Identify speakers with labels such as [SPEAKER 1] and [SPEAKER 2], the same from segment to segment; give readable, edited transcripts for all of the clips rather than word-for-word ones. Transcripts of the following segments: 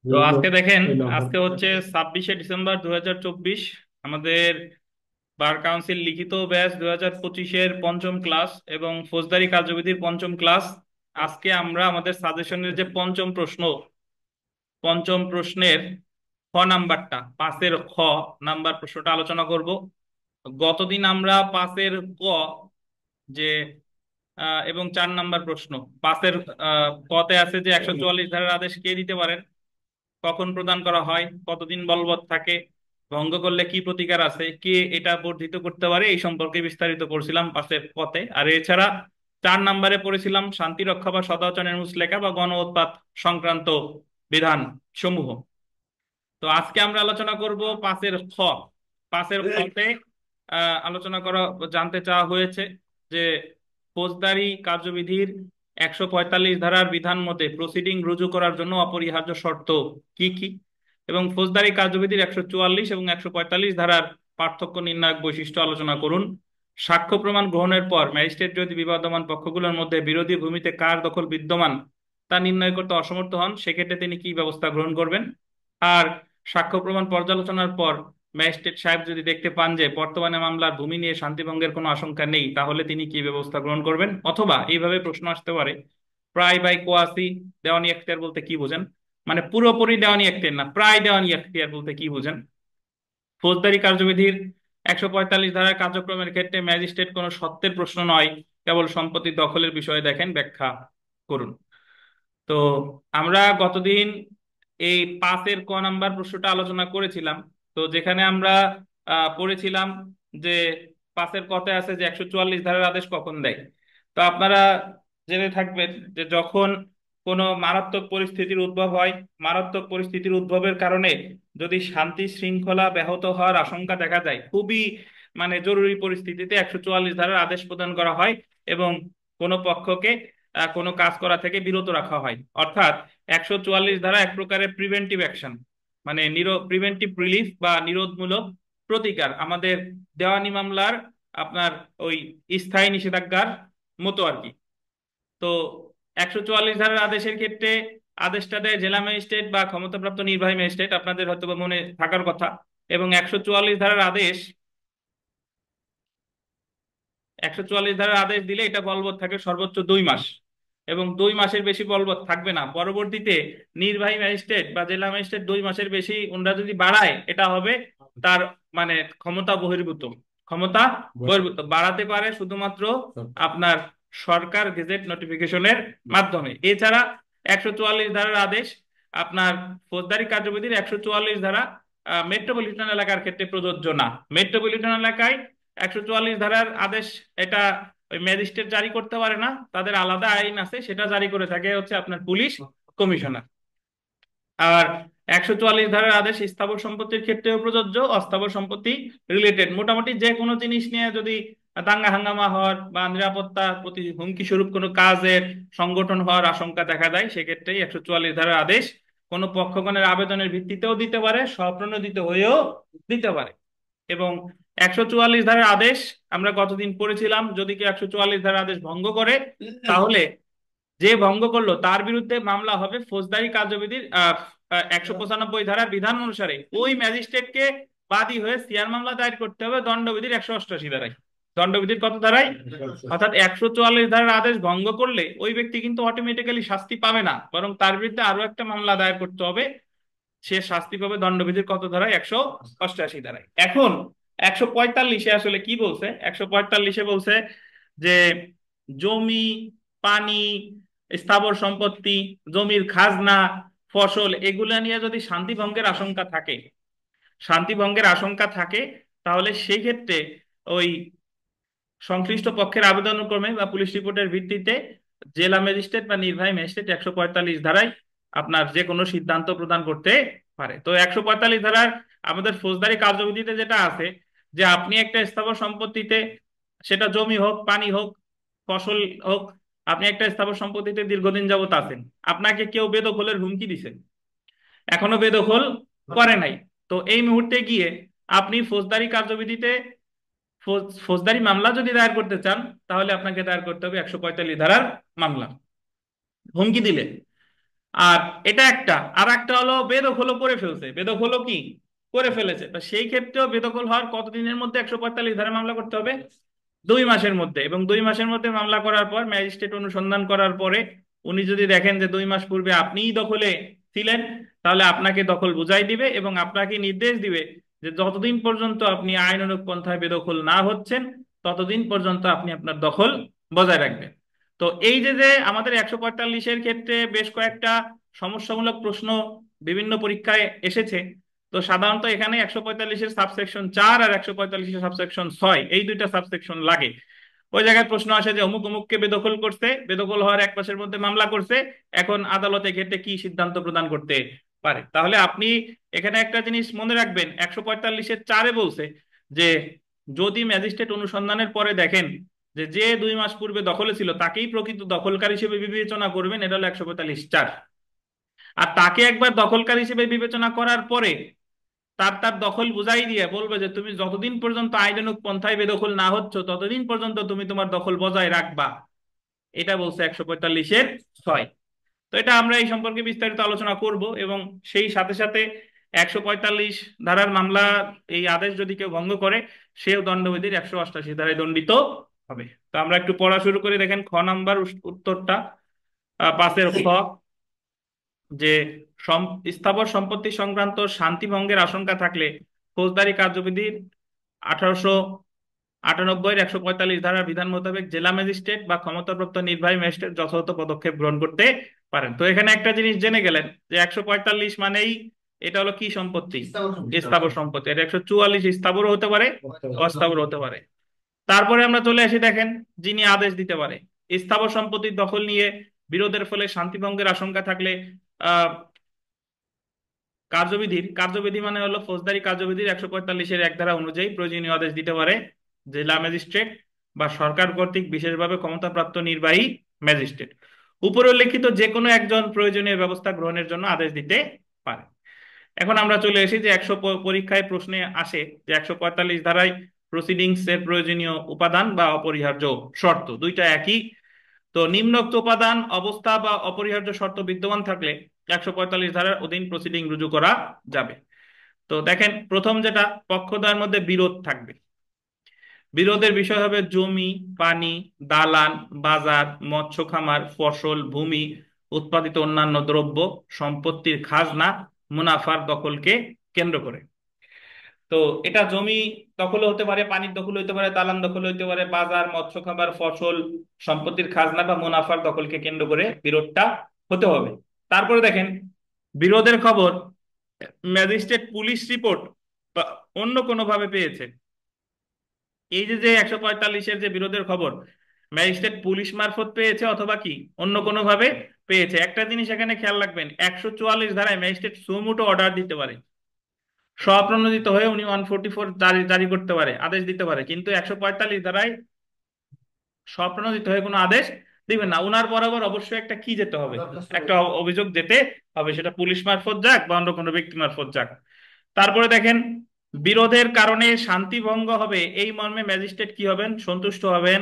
[SPEAKER 1] তো আজকে দেখেন, আজকে হচ্ছে 26শে ডিসেম্বর 2024। আমাদের বার কাউন্সিল লিখিত ব্যাচ 2025-এর পঞ্চম ক্লাস এবং ফৌজদারি কার্যবিধির পঞ্চম ক্লাস। আজকে আমরা আমাদের সাজেশনের যে পঞ্চম প্রশ্নের খ নাম্বারটা, 5-এর খ নাম্বার প্রশ্নটা আলোচনা করব। গতদিন আমরা 5-এর ক, যে এবং 4 নাম্বার প্রশ্ন। 5-এর কতে আছে যে 144 ধারার আদেশ কে দিতে পারেন, কখন প্রদান করা হয়, কতদিন বলবৎ থাকে, ভঙ্গ করলে কি প্রতিকার আছে, কে এটা বর্ধিত করতে পারে, এই সম্পর্কে বিস্তারিত করছিলাম 5-এর পথে। আর এছাড়া 4 নাম্বারে পড়েছিলাম শান্তি রক্ষা বা সদাচরণের মুচলেকা বা গণ উৎপাত সংক্রান্ত বিধান সমূহ। তো আজকে আমরা আলোচনা করব 5-এর খ। 5-এর খতে আলোচনা করা, জানতে চাওয়া হয়েছে যে ফৌজদারি কার্যবিধির 145 ধারার বিধান মতে প্রসিডিং রুজু করার জন্য অপরিহার্য শর্ত কি কি, এবং ফৌজদারি কার্যবিধির 144 এবং 145 ধারার পার্থক্য নির্ণায়ক বৈশিষ্ট্য আলোচনা করুন। সাক্ষ্য প্রমাণ গ্রহণের পর ম্যাজিস্ট্রেট যদি বিবাদমান পক্ষগুলোর মধ্যে বিরোধী ভূমিতে কার দখল বিদ্যমান তা নির্ণয় করতে অসমর্থ হন, সেক্ষেত্রে তিনি কি ব্যবস্থা গ্রহণ করবেন। আর সাক্ষ্য প্রমাণ পর্যালোচনার পর ম্যাজিস্ট্রেট সাহেব যদি দেখতে পান যে বর্তমানে মামলার ভূমি নিয়ে শান্তিভঙ্গের কোনো আশঙ্কা নেই, তাহলে তিনি কি ব্যবস্থা গ্রহণ করবেন। অথবা এইভাবে প্রশ্ন আসতে পারে, প্রায় বাই কোয়াসি দেওয়ানি এখতিয়ার বলতে কি বোঝেন, মানে পুরোপুরি দেওয়ানি এখতিয়ার না, প্রায় দেওয়ানি এখতিয়ার বলতে কি বোঝেন। ফৌজদারি কার্যবিধির 145 ধারার কার্যক্রমের ক্ষেত্রে ম্যাজিস্ট্রেট কোনো সত্ত্বের প্রশ্ন নয়, কেবল সম্পত্তি দখলের বিষয়ে দেখেন, ব্যাখ্যা করুন। তো আমরা গতদিন এই 5-এর ক নাম্বার প্রশ্নটা আলোচনা করেছিলাম। তো যেখানে আমরা পড়েছিলাম যে 5-এর কতে আছে যে 144 ধারার আদেশ কখন দেয়। তো আপনারা জেনে থাকবেন যে যখন কোনো মারাত্মক পরিস্থিতির উদ্ভব হয়, মারাত্মক পরিস্থিতির উদ্ভবের কারণে যদি শান্তি শৃঙ্খলা ব্যাহত হওয়ার আশঙ্কা দেখা যায়, খুবই মানে জরুরি পরিস্থিতিতে 144 ধারার আদেশ প্রদান করা হয় এবং কোনো পক্ষকে কোনো কাজ করা থেকে বিরত রাখা হয়। অর্থাৎ 144 ধারা এক প্রকারের প্রিভেন্টিভ অ্যাকশন, মানে প্রিভেন্টিভ রিলিফ বা নিরোধমূলক প্রতিকার, আমাদের দেওয়ানি মামলার আপনার ওই স্থায়ী নিষেধাজ্ঞার মতো আর কি। তো 144 ধারার আদেশের ক্ষেত্রে আদেশটা দেয় জেলা ম্যাজিস্ট্রেট বা ক্ষমতাপ্রাপ্ত নির্বাহী ম্যাজিস্ট্রেট, আপনাদের হয়তো বা মনে থাকার কথা। এবং 144 ধারার আদেশ দিলে এটা বলবৎ থাকে সর্বোচ্চ 2 মাস, এবং 2 মাসের বেশি বলবৎ থাকবে না। পরবর্তীতে নির্বাহী ম্যাজিস্ট্রেট বা জেলা ম্যাজিস্ট্রেট 2 মাসের বেশি ওনারা যদি বাড়ায়, এটা হবে তার মানে ক্ষমতা বহির্ভূত, ক্ষমতা বহির্ভূত বাড়াতে পারে শুধুমাত্র আপনার সরকার গেজেট নোটিফিকেশনের মাধ্যমে। এছাড়া 144 ধারার আদেশ আপনার ফৌজদারি কার্যবিধির 144 ধারা মেট্রোপলিটন এলাকার ক্ষেত্রে প্রযোজ্য না। মেট্রোপলিটন এলাকায় 144 ধারার আদেশ এটা ওই ম্যাজিস্ট্রেট জারি করতে পারে না, তাদের আলাদা আইন আছে, সেটা জারি করে থাকে হচ্ছে আপনার পুলিশ কমিশনার। আর 144 ধারার আদেশ স্থাবর সম্পত্তির ক্ষেত্রেও প্রযোজ্য, অস্থাবর সম্পত্তি রিলেটেড মোটামুটি যে কোনো জিনিস নিয়ে যদি দাঙ্গা হাঙ্গামা হওয়ার বা নিরাপত্তা প্রতি হুমকি স্বরূপ কোনো কাজের সংগঠন হওয়ার আশঙ্কা দেখা দেয়, সেক্ষেত্রে 144 ধারার আদেশ কোনো পক্ষগণের আবেদনের ভিত্তিতেও দিতে পারে, স্বপ্রণোদিত হয়েও দিতে পারে। এবং 144 ধারার আদেশ আমরা কতদিন পড়েছিলাম, যদি কেউ 144 ধারার আদেশ ভঙ্গ করে, তাহলে যে ভঙ্গ করলো তার বিরুদ্ধে মামলা হবে ফৌজদারি কার্যবিধির 195 ধারার বিধান অনুসারে। ওই ম্যাজিস্ট্রেটকে বাদী হয়ে সিআর মামলা দায়ের করতে হবে দণ্ডবিধির 188 ধারায়। দণ্ডবিধির কত ধারায়? অর্থাৎ 144 ধারার আদেশ ভঙ্গ করলে ওই ব্যক্তি কিন্তু অটোমেটিক্যালি শাস্তি পাবে না, বরং তার বিরুদ্ধে আরো একটা মামলা দায়ের করতে হবে। সে শাস্তি পাবে দণ্ডবিধির কত ধারায়? 188 ধারায়। এখন 145-এ আসলে কি বলছে? 145-এ বলছে যে জমি, পানি, স্থাবর সম্পত্তি, জমির খাজনা, ফসল, এগুলা নিয়ে যদি শান্তি ভঙ্গের আশঙ্কা থাকে, শান্তি ভঙ্গের আশঙ্কা থাকে, তাহলে সেই ক্ষেত্রে ওই সংশ্লিষ্ট পক্ষের আবেদনক্রমে বা পুলিশ রিপোর্টের ভিত্তিতে জেলা ম্যাজিস্ট্রেট বা নির্বাহী ম্যাজিস্ট্রেট 145 ধারায় আপনার যে কোনো সিদ্ধান্ত প্রদান করতে পারে। তো 145 ধারার আমাদের ফৌজদারি কার্যবিধিতে যেটা আছে, যে আপনি একটা স্থাবর সম্পত্তিতে, সেটা জমি হোক, পানি হোক, ফসল হোক, আপনি একটা স্থাবর সম্পত্তিতে দীর্ঘদিন যাবত আছেন, আপনাকে কেউ বেদখলের হুমকি দিছে, এখনো বেদখল করে নাই। তো এই মুহূর্তে গিয়ে আপনি ফৌজদারি কার্যবিধিতে ফৌজদারি মামলা যদি দায়ের করতে চান, তাহলে আপনাকে দায়ের করতে হবে 145 ধারার মামলা। হুমকি দিলে আর এটা একটা, আর একটা হলো বেদখলও করে ফেলছে, বেদখলও কি করে ফেলেছে, তো সেই ক্ষেত্রেও বেদখল হওয়ার কতদিনের মধ্যে 145 ধারা মামলা করতে হবে? 2 মাসের মধ্যে। এবং 2 মাসের মধ্যে মামলা করার পর ম্যাজিস্ট্রেট অনুসন্ধান করার পরে উনি যদি দেখেন যে 2 মাস পূর্বে আপনিই দখলে ছিলেন, তাহলে আপনাকে দখল বুঝাই দিবে এবং আপনাকে নির্দেশ দিবে যে যতদিন পর্যন্ত আপনি আইনানুগ পন্থায় বেদখল না হচ্ছেন, ততদিন পর্যন্ত আপনি আপনার দখল বজায় রাখবেন। তো এই যে যে আমাদের 145-এর ক্ষেত্রে বেশ কয়েকটা সমস্যামূলক প্রশ্ন বিভিন্ন পরীক্ষায় এসেছে। তো সাধারণত এখানে 145-এর সাবসেকশন 4 আর 145-এর সাবসেকশন 6, এই দুইটা সাবসেকশন লাগে। ওই জায়গায় প্রশ্ন আসে যে অমুক অমুককে বেদখল করছে, বেদখল হওয়ার 1 মাসের মধ্যে মামলা করছে, এখন আদালতে ক্ষেত্রে কি সিদ্ধান্ত প্রদান করতে পারে। তাহলে আপনি এখানে একটা জিনিস মনে রাখবেন, 145-এর 4-এ বলছে যে যদি ম্যাজিস্ট্রেট অনুসন্ধানের পরে দেখেন যে যে 2 মাস পূর্বে দখলে ছিল তাকেই প্রকৃত দখলকারী হিসেবে বিবেচনা করবেন, এটা হলো 145-4। আর তাকে একবার দখলকারী হিসেবে বিবেচনা করার পরে তার তার দখল বুঝাই দিয়ে বলবে যে তুমি যতদিন পর্যন্ত আইনানুগ পন্থায় বেদখল না হচ্ছ ততদিন পর্যন্ত তুমি তোমার দখল বজায় রাখবা। এটা বলছে 145-এর 6। তো এটা আমরা এই সম্পর্কে বিস্তারিত আলোচনা করব, এবং সেই সাথে সাথে 145 ধারার মামলা এই আদেশ যদি কেউ ভঙ্গ করে, সেও দণ্ডবিধির 188 ধারায় দণ্ডিত হবে। তো আমরা একটু পড়া শুরু করে দেখেন খ নাম্বার উত্তরটা। 5-এর খ, যে স্থাবর সম্পত্তি সংক্রান্ত শান্তি ভঙ্গের আশঙ্কা থাকলে ফৌজদারি কার্যবিধির 1898-এর 145 ধারার বিধান মোতাবেক জেলা ম্যাজিস্ট্রেট বা ক্ষমতাপ্রাপ্ত নির্বাহী ম্যাজিস্ট্রেট যথাযথ পদক্ষেপ গ্রহণ করতে পারেন। তো এখানে একটা জিনিস জেনে গেলেন যে 145 মানেই এটা হলো কি সম্পত্তি? স্থাবর সম্পত্তি। এটা 144 স্থাবরও হতে পারে, অস্থাবর হতে পারে। তারপরে আমরা চলে আসি, দেখেন যিনি আদেশ দিতে পারে স্থাবর সম্পত্তির দখল নিয়ে বিরোধের ফলে শান্তিভঙ্গের আশঙ্কা থাকলে আহ কার্যবিধি মানে হলো ফৌজদারি কার্যবিধির 145-এর 1 ধারা অনুযায়ী প্রয়োজনীয় আদেশ দিতে পারে জেলা ম্যাজিস্ট্রেট বা সরকার কর্তৃক বিশেষভাবে ক্ষমতাপ্রাপ্ত নির্বাহী ম্যাজিস্ট্রেট। উপরে উল্লেখিত যে কোনো একজন প্রয়োজনীয় ব্যবস্থা গ্রহণের জন্য আদেশ দিতে পারে। এখন আমরা চলে এসেছি যে পরীক্ষায় প্রশ্নে আসে যে 145 ধারায় প্রসিডিংস এর প্রয়োজনীয় উপাদান বা অপরিহার্য শর্ত দুইটা একই। তো নিম্নোক্ত উপাদান অবস্থা বা অপরিহার্য শর্ত বিদ্যমান থাকলে 145 ধারার অধীন প্রসিডিং রুজু করা যাবে। তো দেখেন প্রথম যেটা, পক্ষদ্বয়ের মধ্যে বিরোধ থাকবে। বিরোধের বিষয় হবে জমি, পানি, দালান, বাজার, মৎস্য খামার, ফসল, ভূমি, উৎপাদিত অন্যান্য দ্রব্য, সম্পত্তির খাজনা, মুনাফার দখলকে কেন্দ্র করে। তো এটা জমি দখল হতে পারে, পানির দখল হতে পারে, দালান দখল হতে পারে, বাজার, মৎস্য খাবার, ফসল, সম্পত্তির খাজনা বা মুনাফার দখলকে কেন্দ্র করে বিরোধটা হতে হবে। তারপরে দেখেন বিরোধের খবর ম্যাজিস্ট্রেট পুলিশ রিপোর্ট বা অন্য কোনো ভাবে পেয়েছে। এই যে যে 145-এর যে বিরোধের খবর ম্যাজিস্ট্রেট পুলিশ মারফত পেয়েছে অথবা কি অন্য কোনো ভাবে পেয়েছে, একটা জিনিস এখানে খেয়াল রাখবেন, 144 ধারায় ম্যাজিস্ট্রেট সুমোটো অর্ডার দিতে পারে, স্বপ্রণোদিত হয়ে উনি 144 জারি জারি করতে পারে, আদেশ দিতে পারে, কিন্তু 145 ধারায় স্বপ্রণোদিত হয়ে কোনো আদেশ দিবেন না। উনার বরাবর অবশ্যই একটা কি যেতে হবে, একটা অভিযোগ যেতে হবে, সেটা পুলিশ মারফত যাক বা অন্য কোনো ব্যক্তি মারফত যাক। তারপরে দেখেন বিরোধের কারণে শান্তি ভঙ্গ হবে এই মর্মে ম্যাজিস্ট্রেট কি হবেন? সন্তুষ্ট হবেন।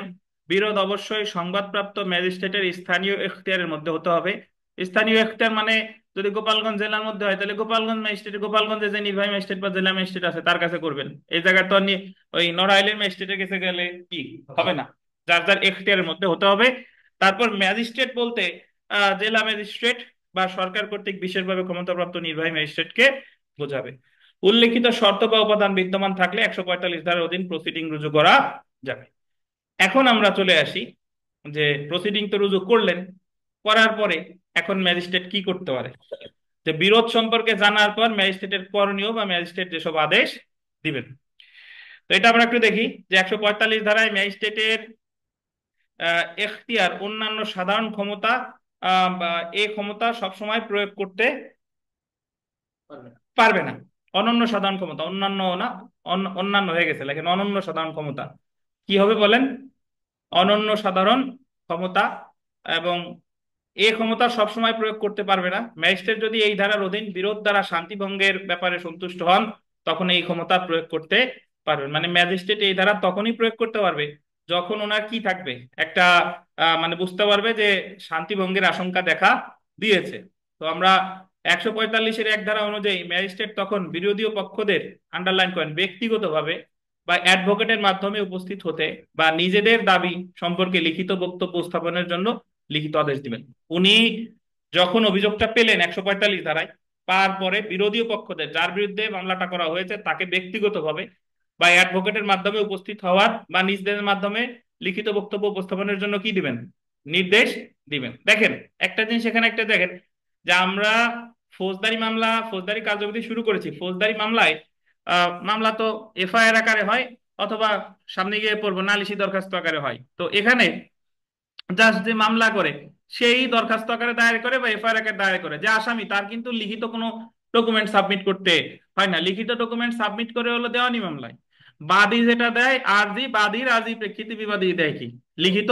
[SPEAKER 1] বিরোধ অবশ্যই সংবাদপ্রাপ্ত ম্যাজিস্ট্রেটের স্থানীয় এখতিয়ারের মধ্যে হতে হবে। স্থানীয় এখতিয়ার মানে যদি গোপালগঞ্জ জেলার মধ্যে হয় তাহলে গোপালগঞ্জ ম্যাজিস্ট্রেট, গোপালগঞ্জে যে নির্বাহী ম্যাজিস্ট্রেট বা জেলা ম্যাজিস্ট্রেট আছে তার কাছে করবেন। এই জায়গায় তো ওই নড়াইলের ম্যাজিস্ট্রেটের কাছে গেলে কি হবে না, যার যার এখতিয়ারের মধ্যে হতে হবে। তারপর ম্যাজিস্ট্রেট বলতে জেলা ম্যাজিস্ট্রেট বা সরকার কর্তৃক বিশেষভাবে ক্ষমতাপ্রাপ্ত নির্বাহী ম্যাজিস্ট্রেটকে বোঝাবে। উল্লেখিত শর্ত বা উপাদান বিদ্যমান থাকলে 145 ধারার অধীন প্রসিডিং রুজু করা যাবে। এখন আমরা চলে আসি যে প্রসিডিং তো রুজু করলেন, করার পরে এখন ম্যাজিস্ট্রেট কি করতে পারে। যে বিরোধ সম্পর্কে জানার পর ম্যাজিস্ট্রেটের করণীয় বা ম্যাজিস্ট্রেট যেসব আদেশ দিবেন, তো এটা আমরা একটু দেখি যে 145 ধারায় ম্যাজিস্ট্রেটের এখতিয়ার অন্যান্য সাধারণ ক্ষমতা বা এই ক্ষমতা সবসময় প্রয়োগ করতে পারবে না। অনন্য সাধারণ ক্ষমতা, অন্যান্য না, অন্যান্য হয়ে গেছে, লেখেন অনন্য সাধারণ ক্ষমতা। কি হবে বলেন? অনন্য সাধারণ ক্ষমতা। এবং এই ক্ষমতা সবসময় প্রয়োগ করতে পারবে না। ম্যাজিস্ট্রেট যদি এই ধারার অধীন বিরোধ দ্বারা শান্তি ভঙ্গের ব্যাপারে সন্তুষ্ট হন তখন এই ক্ষমতা প্রয়োগ করতে পারবেন। মানে ম্যাজিস্ট্রেট এই ধারা তখনই প্রয়োগ করতে পারবে যখন ওনার কি থাকবে, একটা মানে বুঝতে পারবে যে শান্তি ভঙ্গের আশঙ্কা দেখা দিয়েছে। তো আমরা 145-এর এক ধারা অনুযায়ী ম্যাজিস্ট্রেট তখন বিরোধী পক্ষদের, আন্ডারলাইন করেন, ব্যক্তিগতভাবে বা অ্যাডভোকেটের মাধ্যমে উপস্থিত হতে বা নিজেদের দাবি সম্পর্কে লিখিত বক্তব্য উপস্থাপনের জন্য লিখিত আদেশ দিবেন। উনি যখন অভিযোগটা পেলেন 145 ধারায়, পাওয়ার পরে বিরোধী পক্ষদের, যার বিরুদ্ধে মামলাটা করা হয়েছে, তাকে ব্যক্তিগতভাবে বা অ্যাডভোকেটের মাধ্যমে উপস্থিত হওয়ার বা নিজেদের মাধ্যমে লিখিত বক্তব্য উপস্থাপনের জন্য কি দিবেন? নির্দেশ দিবেন। দেখেন একটা জিনিস এখানে একটা দেখেন, যে আমরা ফৌজদারি মামলা, ফৌজদারি কার্যবিধি শুরু করেছি। ফৌজদারি মামলায় মামলা তো এফআইআর আকারে হয়, অথবা সামনে গিয়ে পড়বো নালিশি দরখাস্ত আকারে হয়। তো এখানে জাস্ট যে মামলা করে সেই দরখাস্ত আকারে দায়ের করে বা এফআইআর আকারে দায়ের করে, যে আসামি, তার কিন্তু লিখিত কোনো ডকুমেন্ট সাবমিট করতে হয় না। লিখিত ডকুমেন্ট সাবমিট করে হলো দেওয়ানি মামলায় বাদী যেটা দেয় আরজি, বাদীর আরজি প্রেক্ষিতে বিবাদী দেয় কি? লিখিত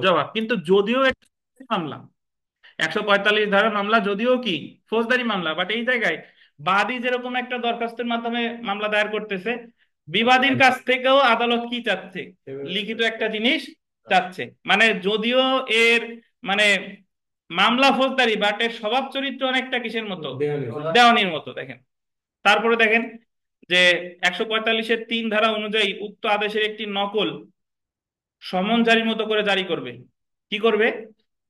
[SPEAKER 1] জবাব। কিন্তু যদিও এটা মামলা, 145 ধারার মামলা যদিও কি ফৌজদারি মামলা, বাট এই জায়গায় বাদী যেরকম একটা দরখাস্তের মাধ্যমে মামলা দায়ের করতেছে, বিবাদীর কাছ থেকেও আদালত কি চাচ্ছে? লিখিত একটা জিনিস চাচ্ছে। মানে যদিও এর মানে মামলা ফৌজদারি, বাট এর স্বভাব চরিত্র অনেকটা কিসের মতো? দেওয়ানির মতো। দেখেন তারপরে দেখেন যে 145-এর 3 ধারা অনুযায়ী উক্ত আদেশের একটি নকল সমন জারির মতো করে জারি করবে। কি করবে?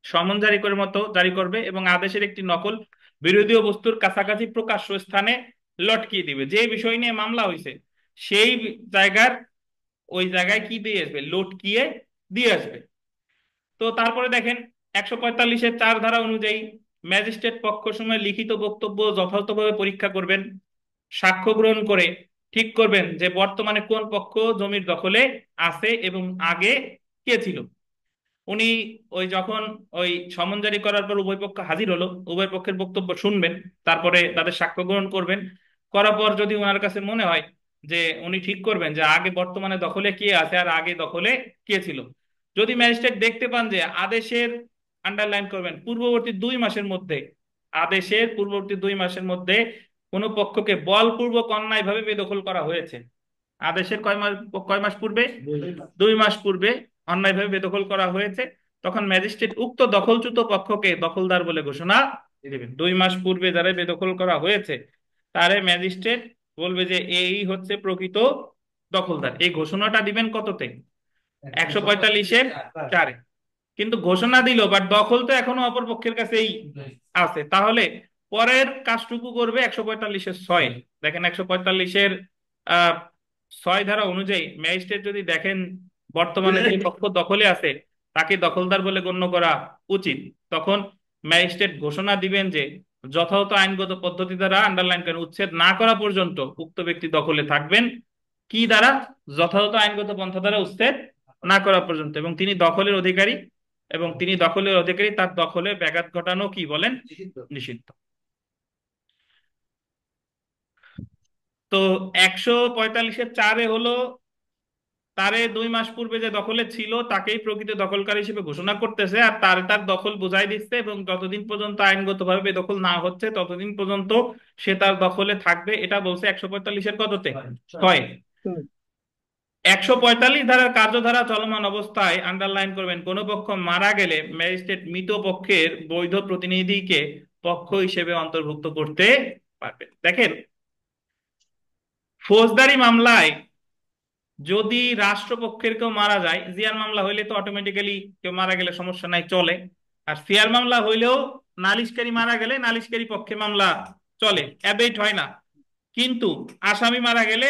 [SPEAKER 1] সমন জারি করে মতো জারি করবে, এবং আদেশের একটি নকল বিরোধী বস্তুর কাছাকাছি প্রকাশ্য স্থানে লটকিয়ে দিবে। যে বিষয় নিয়ে মামলা হয়েছে সেই জায়গার, ওই জায়গায় কি দিয়ে আসবে? লটকিয়ে দিয়ে আসবে। তো তারপরে দেখেন 145-এর 4 ধারা অনুযায়ী ম্যাজিস্ট্রেট পক্ষ সময় লিখিত বক্তব্য যথাযথভাবে পরীক্ষা করবেন, সাক্ষ্য গ্রহণ করে ঠিক করবেন যে বর্তমানে কোন পক্ষ জমির দখলে আছে এবং আগে কে ছিল। উনি ওই যখন ওই সমন জারি করার পর উভয় পক্ষ হাজির হলো, উভয় পক্ষের বক্তব্য শুনবেন, তারপরে তাদের সাক্ষ্য গ্রহণ করবেন। করার পর যদি ওনার কাছে মনে হয় যে উনি ঠিক করবেন যে আগে বর্তমানে দখলে কে আছে আর আগে দখলে কে ছিল, যদি ম্যাজিস্ট্রেট দেখতে পান যে আদেশের, আন্ডারলাইন করবেন, পূর্ববর্তী 2 মাসের মধ্যে, আদেশের পূর্ববর্তী 2 মাসের মধ্যে কোনো পক্ষকে বলপূর্বক অন্যায়ভাবে বেদখল করা হয়েছে, আদেশের কয় মাস পূর্বে? 2 মাস পূর্বে অন্যায়ভাবে বেদখল করা হয়েছে, তখন ম্যাজিস্ট্রেট উক্ত দখলচ্যুত পক্ষকে দখলদার বলে ঘোষণা দেবেন। 2 মাস পূর্বে যারা বেদখল করা হয়েছে তারে ম্যাজিস্ট্রেট বলবে যে এই হচ্ছে প্রকৃত দখলদার। এই ঘোষণাটা দিবেন কততে? 145-এর 4-এ। কিন্তু ঘোষণা দিল, বাট দখল তো এখনো অপর পক্ষের কাছেই আছে। তাহলে পরের কাজটুকু করবে 145-এর 6। দেখেন 145-এর 6 ধারা অনুযায়ী ম্যাজিস্ট্রেট যদি দেখেন বর্তমানে যে পক্ষ দখলে আছে তাকে দখলদার বলে গণ্য করা উচিত, তখন ম্যাজিস্ট্রেট ঘোষণা দিবেন যে যথাযথ আইনগত পদ্ধতি দ্বারা, আন্ডারলাইন করেন, উচ্ছেদ না করা পর্যন্ত উক্ত ব্যক্তি দখলে থাকবেন। কি দ্বারা? যথাযথ আইনগত পন্থা দ্বারা উচ্ছেদ না করা পর্যন্ত। এবং তিনি দখলের অধিকারী, এবং তিনি দখলের অধিকারী, তার দখলে ব্যাঘাত ঘটানো কি বলেন? নিষিদ্ধ। তো 145-এর 4-এ হলো তারে 2 মাস পূর্বে যে দখলে ছিল তাকেই প্রকৃত দখলকারী হিসেবে ঘোষণা করতেছে, আর তার তার দখল বুঝাই দিচ্ছে, এবং যতদিন পর্যন্ত আইনগতভাবে বেদখল না হচ্ছে ততদিন পর্যন্ত সে তার দখলে থাকবে। এটা বলছে 145-এর কততে? 6। 145 ধারার কার্যধারা চলমান অবস্থায়, আন্ডারলাইন করবেন, কোন পক্ষ মারা গেলে ম্যাজিস্ট্রেট মৃত পক্ষের বৈধ প্রতিনিধিকে পক্ষ হিসেবে অন্তর্ভুক্ত করতে পারবেন। দেখেন ফৌজদারি মামলায় যদি রাষ্ট্রপক্ষের কেউ মারা যায়, জিয়ার মামলা হইলে তো অটোমেটিক্যালি কেউ মারা গেলে সমস্যা নাই, চলে। আর সিআর মামলা হইলেও নালিশকারী মারা গেলে নালিশকারী পক্ষে মামলা চলে, অ্যাবেট হয় না। কিন্তু আসামি মারা গেলে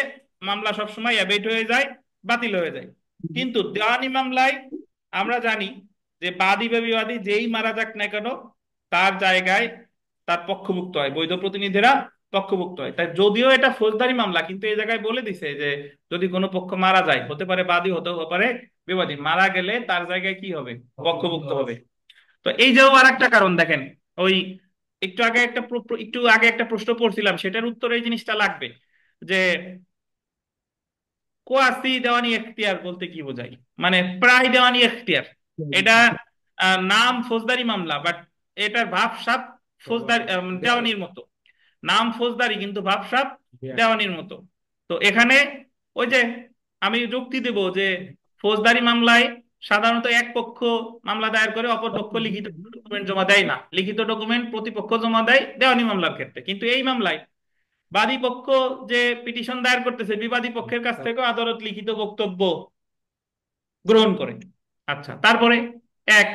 [SPEAKER 1] মামলা সবসময় অ্যাবেট হয়ে যায়, বাতিল হয়ে যায়। কিন্তু দেওয়ানি মামলায় আমরা জানি যে বাদী বা বিবাদী যেই মারা যাক না কেন, তার জায়গায় তার পক্ষভুক্ত হয়, বৈধ প্রতিনিধিরা পক্ষভুক্ত হয়। তাই যদিও এটা ফৌজদারি মামলা, কিন্তু এই জায়গায় বলে দিছে যে যদি কোনো পক্ষ মারা যায়, হতে পারে বাদী, হতে পারে বিবাদী, মারা গেলে তার জায়গায় কি হবে? পক্ষভুক্ত হবে। তো এই যে আর একটা কারণ দেখেন, ওই একটু আগে একটা প্রশ্ন পড়ছিলাম, সেটার উত্তর এই জিনিসটা লাগবে যে কোয়াসি দেওয়ানি এখতিয়ার বলতে কি বোঝায়। মানে প্রায় দেওয়ানি এখতিয়ার, এটা নাম ফৌজদারি মামলা, বাট এটার ভাবসাব ফৌজদারি দেওয়ানির মতো। নাম ফৌজদারি কিন্তু ভাবসাব দেওয়ানির মতো। তো এখানে ওই যে আমি যুক্তি দেব যে ফৌজদারি মামলায় সাধারণত এক পক্ষ মামলা দায়ের করে, অপর পক্ষ লিখিত ডকুমেন্ট জমা দেয় না। লিখিত ডকুমেন্ট প্রতিপক্ষ জমা দেয় দেওয়ানি মামলার ক্ষেত্রে, কিন্তু এই মামলায় বাদী পক্ষ যে পিটিশন দায়ের করতেছে, বিবাদী পক্ষের কাছ থেকেও আদালত লিখিত বক্তব্য গ্রহণ করে। আচ্ছা, তারপরে এক,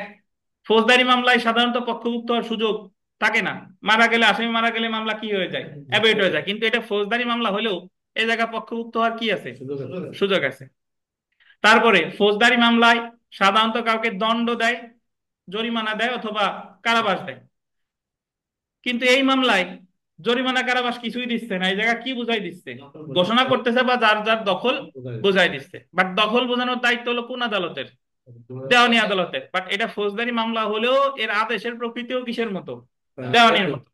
[SPEAKER 1] ফৌজদারি মামলায় সাধারণত পক্ষভুক্ত হওয়ার সুযোগ থাকে না। মারা গেলে, আসামি মারা গেলে মামলা কি হয়ে যায়, অ্যাবয়েড হয়ে যায়। কিন্তু এটা ফৌজদারি মামলা হলেও এই জায়গায় পক্ষভুক্ত হওয়ার কি আছে, সুযোগ আছে। তারপরে ফৌজদারি মামলায় সাধারণত কাউকে দণ্ড দেয়, জরিমানা দেয় অথবা কারাবাস দেয়। কিন্তু এই মামলায় জরিমানা কারাবাস কিছুই দিচ্ছে না, এই জায়গা কি বুঝাই দিচ্ছে, ঘোষণা করতেছে বা যার যার দখল বুঝাই দিচ্ছে। বাট দখল বোঝানোর দায়িত্ব হলো কোন আদালতের, দেওয়ানি আদালতের। বাট এটা ফৌজদারি মামলা হলেও এর আদেশের প্রকৃতিও কিসের মতো, দেওয়ানির মতো।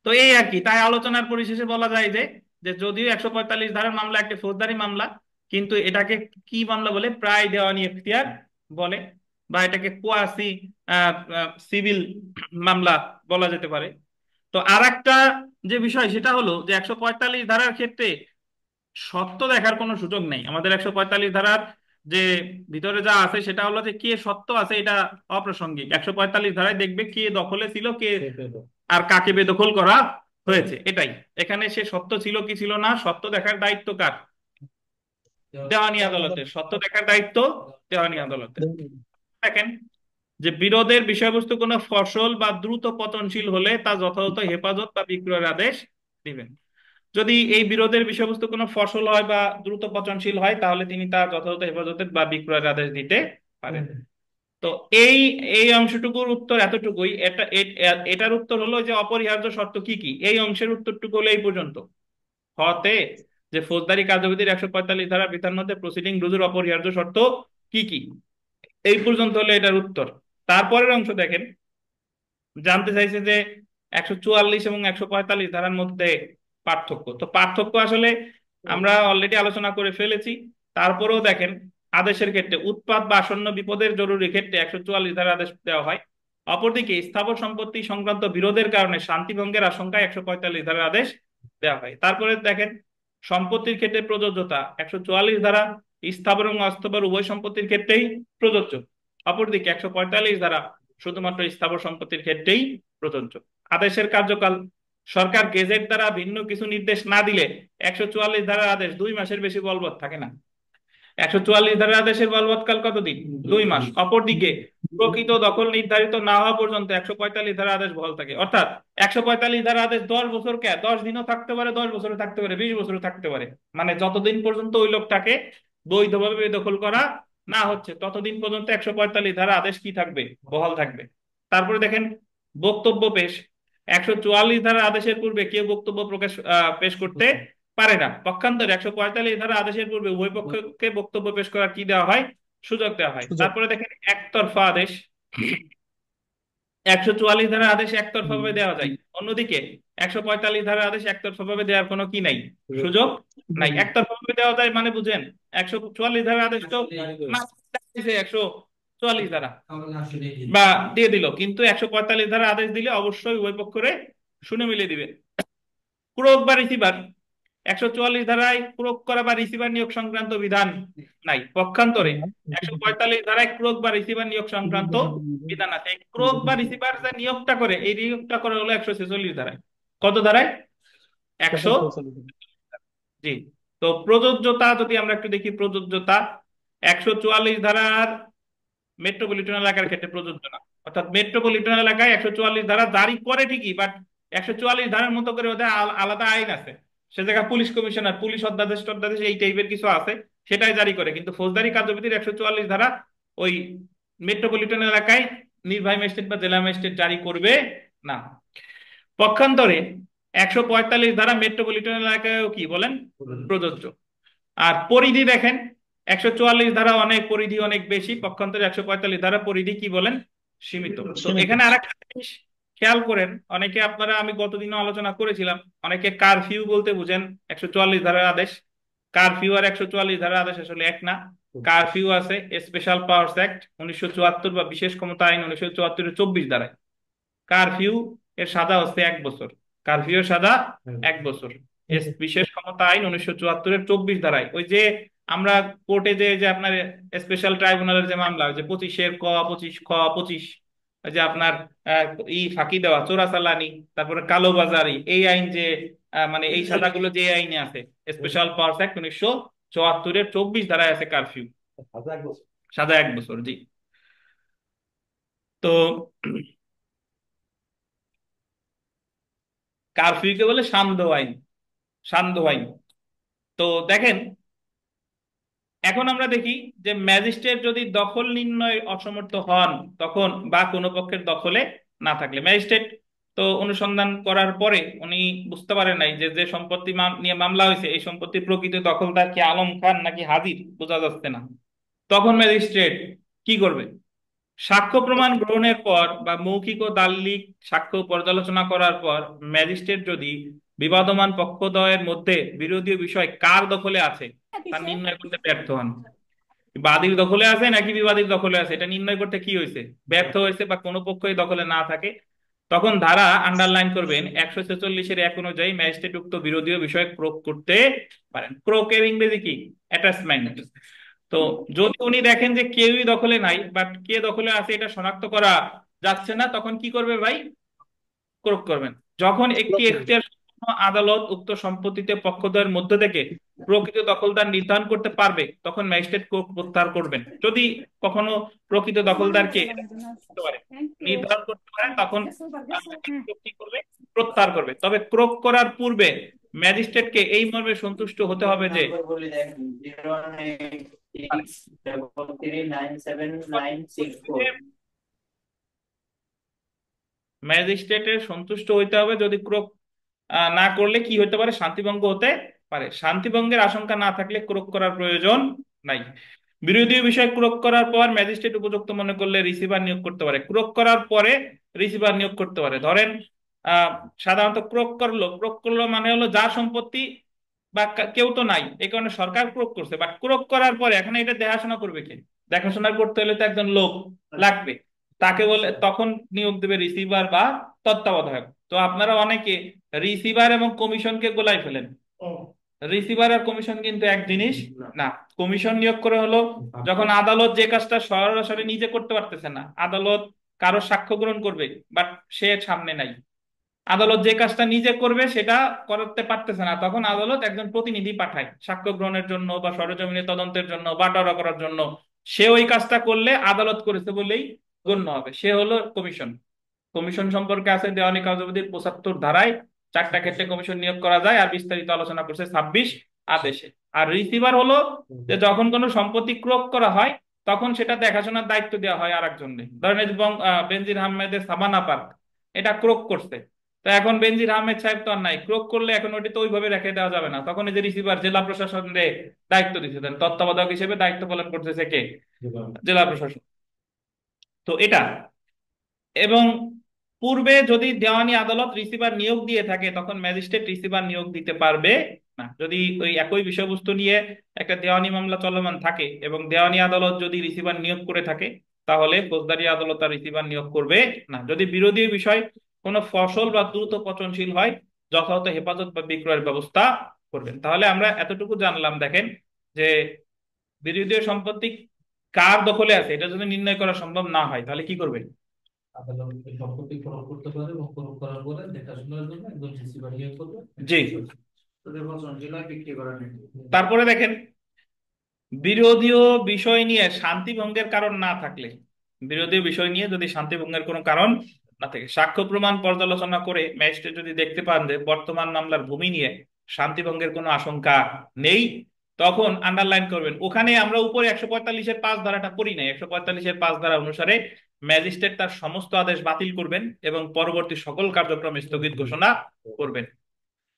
[SPEAKER 1] তো এই আর কি, তাই আলোচনার পরিশেষে বলা যায় যে যে যদিও 145 ধারার মামলা একটি ফৌজদারি মামলা, কিন্তু এটাকে কি মামলা বলে, প্রায় দেওয়ানি এখতিয়ার বলে, বা এটাকে কোয়াসি সিভিল মামলা বলা যেতে পারে। তো আর একটা যে বিষয় সেটা হলো যে 145 ধারার ক্ষেত্রে সত্য দেখার কোনো সুযোগ নেই। আমাদের 145 ধারার যে ভিতরে যা আছে সেটা হলো যে কে সত্য আছে এটা অপ্রাসঙ্গিক। 145 ধারায় দেখবে কে দখলে ছিল, কে আর কাকে বেদখল করা হয়েছে, এটাই। এখানে সে সত্য ছিল কি ছিল না, সত্য দেখার দায়িত্ব কার, দেওয়ানি আদালতের। সত্য দেখার দায়িত্ব দেওয়ানি আদালতের। দেখেন যে বিরোধের বিষয়বস্তু কোনো ফসল বা দ্রুত পতনশীল হলে তা যথাযথ হেফাজত বা বিক্রয়ের আদেশ দিবেন। যদি এই বিরোধের বিষয়বস্তু কোনো ফসল হয় বা দ্রুত পচনশীল হয়, তাহলে তিনি তা যথাযথ হেফাজতের বা বিক্রয়ের আদেশ দিতে পারেন। তো এই এই অংশটুকুর উত্তর এতটুকুই। এটার উত্তর হলো যে অপরিহার্য শর্ত কি কি, এই অংশের উত্তরটুকু হলো এই পর্যন্ত। হতে যে ফৌজদারি কার্যবিধির 145 ধারা বিধান মধ্যে প্রসিডিং রুজুর অপরিহার্য শর্ত কি কি, এই পর্যন্ত হলো এটার উত্তর। তারপরের অংশ দেখেন, জানতে চাইছে যে 144 এবং 145 ধারার মধ্যে পার্থক্য। তো পার্থক্য আসলে আমরা অলরেডি আলোচনা করে ফেলেছি। তারপরেও দেখেন, আদেশের ক্ষেত্রে উৎপাত বা আসন্ন বিপদের জরুরি ক্ষেত্রে 144 ধারা আদেশ দেওয়া হয়। অপরদিকে স্থাবর সম্পত্তি সংক্রান্ত বিরোধের কারণে শান্তি ভঙ্গের আশঙ্কায় 145 ধারার আদেশ দেওয়া হয়। তারপরে দেখেন, সম্পত্তির ক্ষেত্রে প্রযোজ্যতা 144 ধারা স্থাবর এবং অস্থাবর উভয় সম্পত্তির ক্ষেত্রেই প্রযোজ্য। অপরদিকে 145 ধারা শুধুমাত্র স্থাবর সম্পত্তির ক্ষেত্রেই প্রযোজ্য। আদেশের কার্যকাল, সরকার গেজেট দ্বারা ভিন্ন কিছু নির্দেশ না দিলে 144 ধারার আদেশ 2 মাসের বেশি বলবৎ থাকে না। 144 ধারার আদেশের বলবৎকাল কতদিন, 2 মাস। অপরদিকে প্রকৃত দখল নির্ধারিত না হওয়া পর্যন্ত 145 ধারা আদেশ বহাল থাকে। অর্থাৎ 145 ধারা আদেশ 10 বছর, কে 10 দিনও থাকতে পারে, 10 বছরও থাকতে পারে, 20 বছরও থাকতে পারে। মানে যতদিন পর্যন্ত ওই লোকটাকে বৈধভাবে বেদখল করা না হচ্ছে, ততদিন পর্যন্ত 145 ধারা আদেশ কি থাকবে, বহাল থাকবে। তারপরে দেখেন, বক্তব্য পেশ, 144 ধারা আদেশের পূর্বে কেউ বক্তব্য পেশ করতে পারে না। পক্ষান্তরে 145 ধারা আদেশের পূর্বে উভয় পক্ষকে বক্তব্য পেশ করার কি দেওয়া হয়, সুযোগ দেওয়া হয়। তারপরে দেখেন একতরফা আদেশ, 144 ধারার আদেশ একতরফা ভাবে দেওয়া যায়। অন্যদিকে 145 ধারার আদেশ একতরফা ভাবে দেওয়ার কোনো কি নাই, সুযোগ নাই। একতরফা ভাবে দেওয়া যায় মানে বুঝেন, 144 ধারার আদেশ তো 144 ধারা বা দিয়ে দিল, কিন্তু 145 ধারা আদেশ দিলে অবশ্যই উভয় পক্ষরে শুনে মিলিয়ে দিবে। ক্রোক বা রিসিভার, 144 ধারায় ক্রোক করা বা রিসিভার নিয়োগ সংক্রান্ত বিধান নাই। পক্ষান্তরে 145 ধারায় ক্রোক বা রিসিভার নিয়োগ সংক্রান্ত বিধান আছে। এই ক্রোক বা রিসিভার যে নিয়োগটা করে, এই নিয়োগটা করে হলো 146 ধারায়। কত ধারায়, 100। জি। তো প্রযোজ্যতা যদি আমরা একটু দেখি, প্রযোজ্যতা 144 ধারার মেট্রোপলিটন এলাকার ক্ষেত্রে প্রযোজ্য না। অর্থাৎ মেট্রোপলিটন এলাকায় 144 ধারা জারি করে ঠিকই, বাট 144 ধারার মতো করে ওদের আলাদা আইন আছে। সে জায়গায় পুলিশ কমিশনার, পুলিশ অধ্যাদেশ টধ্যাদেশ এই টাইপের কিছু আছে, সেটাই জারি করে। কিন্তু ফৌজদারি কার্যবিধির 144 ধারা ওই মেট্রোপলিটন এলাকায় নির্বাহী ম্যাজিস্ট্রেট বা জেলা ম্যাজিস্ট্রেট জারি করবে না। পক্ষান্তরে 145 ধারা মেট্রোপলিটন এলাকায়ও কি বলেন, প্রযোজ্য। আর পরিধি দেখেন, 144 ধারা অনেক পরিধি অনেক বেশি, পক্ষান্তরে 145 ধারা পরিধি কি বলেন, সীমিত। তো এখানে আরেকটা জিনিস খেয়াল করেন, অনেকে আপনারা, আমি গতদিনও আলোচনা করেছিলাম, অনেকে কারফিউ বলতে বুঝেন 144 ধারার আদেশ। কারফিউ আর 144 ধারার আদেশ আসলে এক না। কারফিউ আছে স্পেশাল পাওয়ার্স অ্যাক্ট 1974 বা বিশেষ ক্ষমতা আইন 1974 24 ধারায়। কারফিউ এর সাজা হচ্ছে 1 বছর, কারফিউ এর সাজা 1 বছর। বিশেষ ক্ষমতা আইন 1974 24 ধারায় ওই যে আমরা কোর্টে যে যে আপনার স্পেশাল ট্রাইব্যুনালের যে মামলা, যে 25-এর ক, 25 খ, 25, যে আপনার আহ, ফাঁকি দেওয়া, চোরাচালানি, তারপরে কালোবাজারি, এই আইন যে মানে এই সাজাগুলো যে আইনে আছে, স্পেশাল পাওয়ার্স অ্যাক্ট 1974-এর 24 ধারায় আছে কারফিউ, সাজা 1 বছর। জি। তো কারফিউকে বলে সান্ধ্য আইন, সান্ধ্য আইন। তো দেখেন, এখন আমরা দেখি যে ম্যাজিস্ট্রেট যদি দখল নির্ণয় অসমর্থ হন, তখন বা কোনো পক্ষের দখলে না থাকলে, ম্যাজিস্ট্রেট তো অনুসন্ধান করার পরে উনি বুঝতে পারেন নাই যে যে সম্পত্তি নিয়ে মামলা হয়েছে এই সম্পত্তির প্রকৃত দখলদার কি আলম খান নাকি হাজির, বোঝা যাচ্ছে না। তখন ম্যাজিস্ট্রেট কি করবে? সাক্ষ্য প্রমাণ গ্রহণের পর বা মৌখিক ও দালিলিক সাক্ষ্য পর্যালোচনা করার পর ম্যাজিস্ট্রেট যদি বিবাদমান পক্ষদ্বয়ের মধ্যে বিরোধীয় বিষয় কার দখলে আছে তা নির্ণয় করতে ব্যর্থ হন, বাদীর দখলে আছে নাকি বিবাদীর দখলে আছে এটা নির্ণয় করতে কি হয়েছে, ব্যর্থ হয়েছে, বা কোনো পক্ষই দখলে না থাকে, তখন ধারা আন্ডারলাইন করবেন 146-এর 1 অনুযায়ী ম্যাজিস্ট্রেট উক্ত বিরোধীয় বিষয় ক্রোক করতে পারেন। ক্রোকের ইংরেজি কি? অ্যাটাচমেন্ট। তো যদি উনি দেখেন যে কেউই দখলে নাই, বাট কে দখলে আছে এটা শনাক্ত করা যাচ্ছে না, তখন কি করবে ভাই? ক্রোক করবেন। যখন একটি এখতিয়ার সম্পন্ন আদালত উক্ত সম্পত্তিতে পক্ষদ্বয়ের মধ্য থেকে প্রকৃত দখলদার নির্ধারণ করতে পারবে, তখন ম্যাজিস্ট্রেট ক্রোক প্রত্যাহার করবেন। যদি কখনো প্রকৃত দখলদারকে করতে পারে, নির্ধারণ করতে পারে, তখন ম্যাজিস্ট্রেট কি করবে? প্রত্যাহার করবে। তবে ক্রোক করার পূর্বে ম্যাজিস্ট্রেটকে এই মর্মে সন্তুষ্ট হতে হবে যে ম্যাজিস্ট্রেটের সন্তুষ্ট হইতে হবে, যদি ক্রোক না করলে কি হতে পারে? শান্তিভঙ্গ হতে পারে। শান্তিভঙ্গের আশঙ্কা না থাকলে ক্রোক করার প্রয়োজন নাই। বিরোধী বিষয় ক্রোক করার পর ম্যাজিস্ট্রেট উপযুক্ত মনে করলে রিসিভার নিয়োগ করতে পারে। ক্রোক করার পরে রিসিভার নিয়োগ করতে পারে। ধরেন আহ সাধারণত ক্রোক করলো মানে হলো যার সম্পত্তি বা কেউ তো নাই, এই কারণে সরকার ক্রোক করছে, বাট ক্রোক করার পরে এখানে এটা দেখাশোনা করবে কে? দেখাশোনা করতে হলে তো একজন লোক লাগবে, তাকে বলে তখন নিয়োগ দেবে রিসিভার বা তত্ত্বাবধায়ক। তো আপনারা অনেকে রিসিভার এবং কমিশনকে গোলাই ফেলেন। রিসিভার আর কমিশন কিন্তু এক জিনিস না। কমিশন নিয়োগ করে হলো যখন আদালত যে কাজটা সরাসরি নিজে করতে পারতেছে না, আদালত কারো সাক্ষ্য গ্রহণ করবে, বাট সে সামনে নাই, আদালত যে কাজটা নিজে করবে সেটা করতে পারতেছে না, তখন আদালত একজন প্রতিনিধি পাঠায় সাক্ষ্য গ্রহণের জন্য বা সরেজমিনে তদন্তের জন্য বা ডরা করার জন্য। সে ওই কাজটা করলে আদালত করেছে বলেই গণ্য হবে, সে হলো কমিশন। কমিশন সম্পর্কে আছে দেওয়ানি কার্যবিধির 75 ধারায় 4টা ক্ষেত্রে কমিশন নিয়োগ করা যায়, আর বিস্তারিত আলোচনা করছে 26 আদেশে। আর রিসিভার হলো যে যখন কোনো সম্পত্তি ক্রোক করা হয় তখন সেটা দেখাশোনার দায়িত্ব দেওয়া হয় আরেকজনকে। ধরেন এই যে বেনজির আহমেদের সাবানা পার্ক, এটা ক্রোক করছে, তো এখন বেনজির আহমেদ সাহেব তো আর নাই, ক্রোক করলে এখন ওটি তো ওইভাবে রেখে দেওয়া যাবে না, তখন এই যে রিসিভার জেলা প্রশাসনের দায়িত্ব দিচ্ছে, দেন তত্ত্বাবধায়ক হিসেবে দায়িত্ব পালন করতেছে কে? জেলা প্রশাসন। তো এটা, এবং পূর্বে যদি দেওয়ানি আদালত রিসিভার নিয়োগ দিয়ে থাকে তখন ম্যাজিস্ট্রেট রিসিভার নিয়োগ দিতে পারবে না। যদি ওই একই বিষয়বস্তু নিয়ে একটা দেওয়ানি মামলা চলমান থাকে এবং দেওয়ানি আদালত যদি রিসিভার নিয়োগ করে থাকে, তাহলে ফৌজদারি আদালত আর রিসিভার নিয়োগ করবে না। যদি বিরোধী বিষয় কোনো ফসল বা দ্রুত পচনশীল হয়, যথাযথ হেফাজত বা বিক্রয়ের ব্যবস্থা করবেন। তাহলে আমরা এতটুকু জানলাম, দেখেন যে বিরোধী সম্পত্তি কার দখলে আছে এটা যদি নির্ণয় করা সম্ভব না হয় তাহলে কি করবে?
[SPEAKER 2] আদালত সম্পত্তি ক্রয় করতে পারে এবং ক্রয় করার পরে দেখাশোনার জন্য একজন রিসিভার নিয়োগ করবে।
[SPEAKER 1] জি।
[SPEAKER 2] তাদের বচন জেলায় বিক্রি করা নেই।
[SPEAKER 1] তারপরে দেখেন, বিরোধীয় বিষয় নিয়ে শান্তিভঙ্গের কারণ না থাকলে, বিরোধী বিষয় নিয়ে যদি শান্তিভঙ্গের কোনো কারণ না থাকে, সাক্ষ্য প্রমাণ পর্যালোচনা করে ম্যাজিস্ট্রেট যদি দেখতে পান যে বর্তমান মামলার ভূমি নিয়ে শান্তিভঙ্গের কোনো আশঙ্কা নেই, তখন আন্ডারলাইন করবেন। ওখানে আমরা উপরে 145-এর 5 ধারাটা পড়ি নাই, 145-এর 5 ধারা অনুসারে ম্যাজিস্ট্রেট তার সমস্ত আদেশ বাতিল করবেন এবং পরবর্তী সকল কার্যক্রম স্থগিত ঘোষণা করবেন।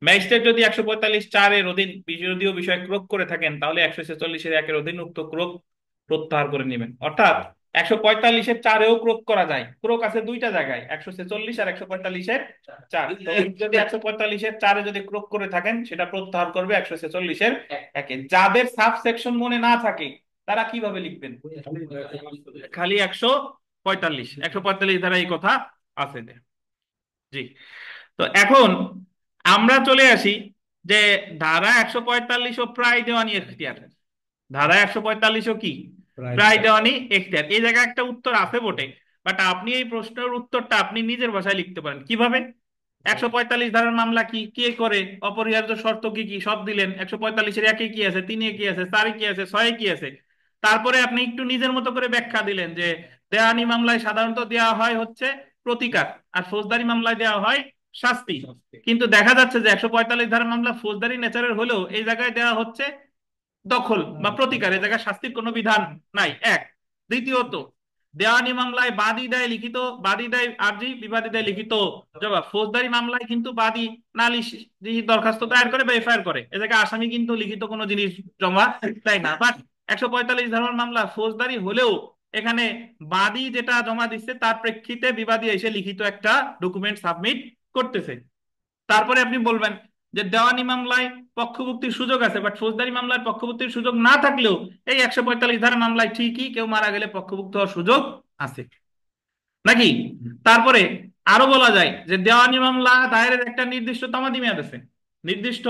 [SPEAKER 1] ম্যাজিস্ট্রেট যদি 145-4-এর অধীন বিরোধীয় বিষয় ক্রোক করে থাকেন তাহলে 146-এর 1-এর অধীন উক্ত ক্রোক প্রত্যাহার করে নেবেন। অর্থাৎ 145-এর 4-এও ক্রোক করা যায়। ক্রোক আছে দুইটা জায়গায়, 146 আর 145-এর 4। যদি 145-এর 4-এ যদি ক্রোক করে থাকেন সেটা প্রত্যাহার করবে 146-এর 1-এ। যাদের সাব সেকশন মনে না থাকে তারা কিভাবে লিখবেন? খালি 145 ধারা এই কথা আছে। জি। তো এখন আমরা চলে আসি যে ধারা 145 ও প্রায় দেওয়ানি এখতিয়ার। ধারা 145ও কি
[SPEAKER 2] প্রায়
[SPEAKER 1] প্রায় দেওয়ানি এখতিয়ার। এই জায়গায় একটা উত্তর আছে বটে, বাট আপনি এই প্রশ্নের উত্তরটা আপনি নিজের ভাষায় লিখতে পারেন কিভাবে। 145 ধারার মামলা কি, কে করে, অপরিহার্য শর্ত কি কি সব দিলেন। 145-এর একে কি আছে, তিনে কি আছে, চারে কি আছে, ছয়ে কি আছে। তারপরে আপনি একটু নিজের মতো করে ব্যাখ্যা দিলেন যে দেওয়ানি মামলায় সাধারণত দেওয়া হয় হচ্ছে প্রতিকার, আর ফৌজদারি মামলায় দেওয়া হয় শাস্তি। কিন্তু দেখা যাচ্ছে যে 145 ধারার মামলা ফৌজদারি নেচারের হলেও এই জায়গায় দেওয়া হচ্ছে দখল বা প্রতিকার, এ জায়গায় শাস্তির কোনো বিধান নাই, এক। দ্বিতীয়ত, দেওয়ানি মামলায় বাদী দেয় লিখিত, বাদী দেয় আর্জি, বিবাদী দেয় লিখিত জবাব। ফৌজদারি মামলায় কিন্তু বাদী নালিশ দরখাস্ত দায়ের করে বা এফআইআর করে, এ জায়গায় আসামি কিন্তু লিখিত কোনো জিনিস জমা দেয় না। বাট 145 ধারার মামলা ফৌজদারি হলেও এখানে বাদী যেটা জমা দিচ্ছে তার প্রেক্ষিতে বিবাদী এসে লিখিত একটা ডকুমেন্ট সাবমিট করতেছে। তারপরে আপনি বলবেন যে দেওয়ানি মামলায় পক্ষভুক্তির সুযোগ আছে, বাট ফৌজদারি মামলায় পক্ষভুক্তির সুযোগ না থাকলেও এই 145 ধারা মামলায় ঠিকই কেউ মারা গেলে পক্ষভুক্ত হওয়ার সুযোগ আছে নাকি। তারপরে আরো বলা যায় যে দেওয়ানি মামলা দায়েরের একটা নির্দিষ্ট তামাদি মেয়াদ আছে, নির্দিষ্ট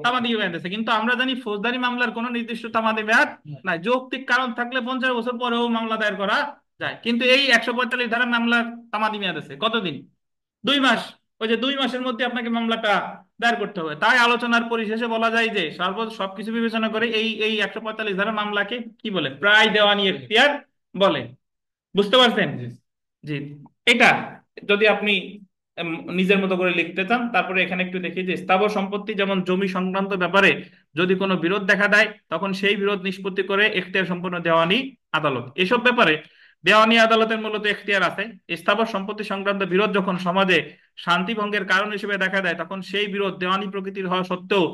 [SPEAKER 1] তামাদি মেয়াদ আছে, কিন্তু আমরা জানি ফৌজদারি মামলার কোনো নির্দিষ্ট তামাদি মেয়াদ নাই। যৌক্তিক কারণ থাকলে 50 বছর পরেও মামলা দায়ের করা যায়, কিন্তু এই 145 ধারা মামলার তামাদি মেয়াদ আছে কতদিন, 2 মাস। ওই যে 2 মাসের মধ্যে আপনাকে মামলাটা দায়ের করতে হবে। তাই আলোচনার পরিশেষে বলা যায় যে সবকিছু বিবেচনা করে এই এই 145 ধারা মামলাকে কি বলে, প্রায় দেওয়ানি এখতিয়ার বলে। বুঝতে পারছেন?
[SPEAKER 2] জি।
[SPEAKER 1] জি। এটা যদি আপনি নিজের মতো করে লিখতে চান, তারপরে এখানে একটু দেখি যে স্থাবর সম্পত্তি যেমন জমি সংক্রান্ত ব্যাপারে যদি কোনো বিরোধ দেখা দেয় তখন সেই বিরোধ নিষ্পত্তি করে এখতিয়ার সম্পন্ন দেওয়ানি আদালত। এসব ব্যাপারে দেওয়ানি আদালতের মূলত এখতিয়ার আছে। স্থাবর সম্পত্তি সংক্রান্ত বিরোধ যখন সমাজে শান্তি ভঙ্গের কারণ হিসেবে দেখা দেয় তখন সেই বিরোধ দেওয়ানি প্রকৃতির হওয়া সত্ত্বেও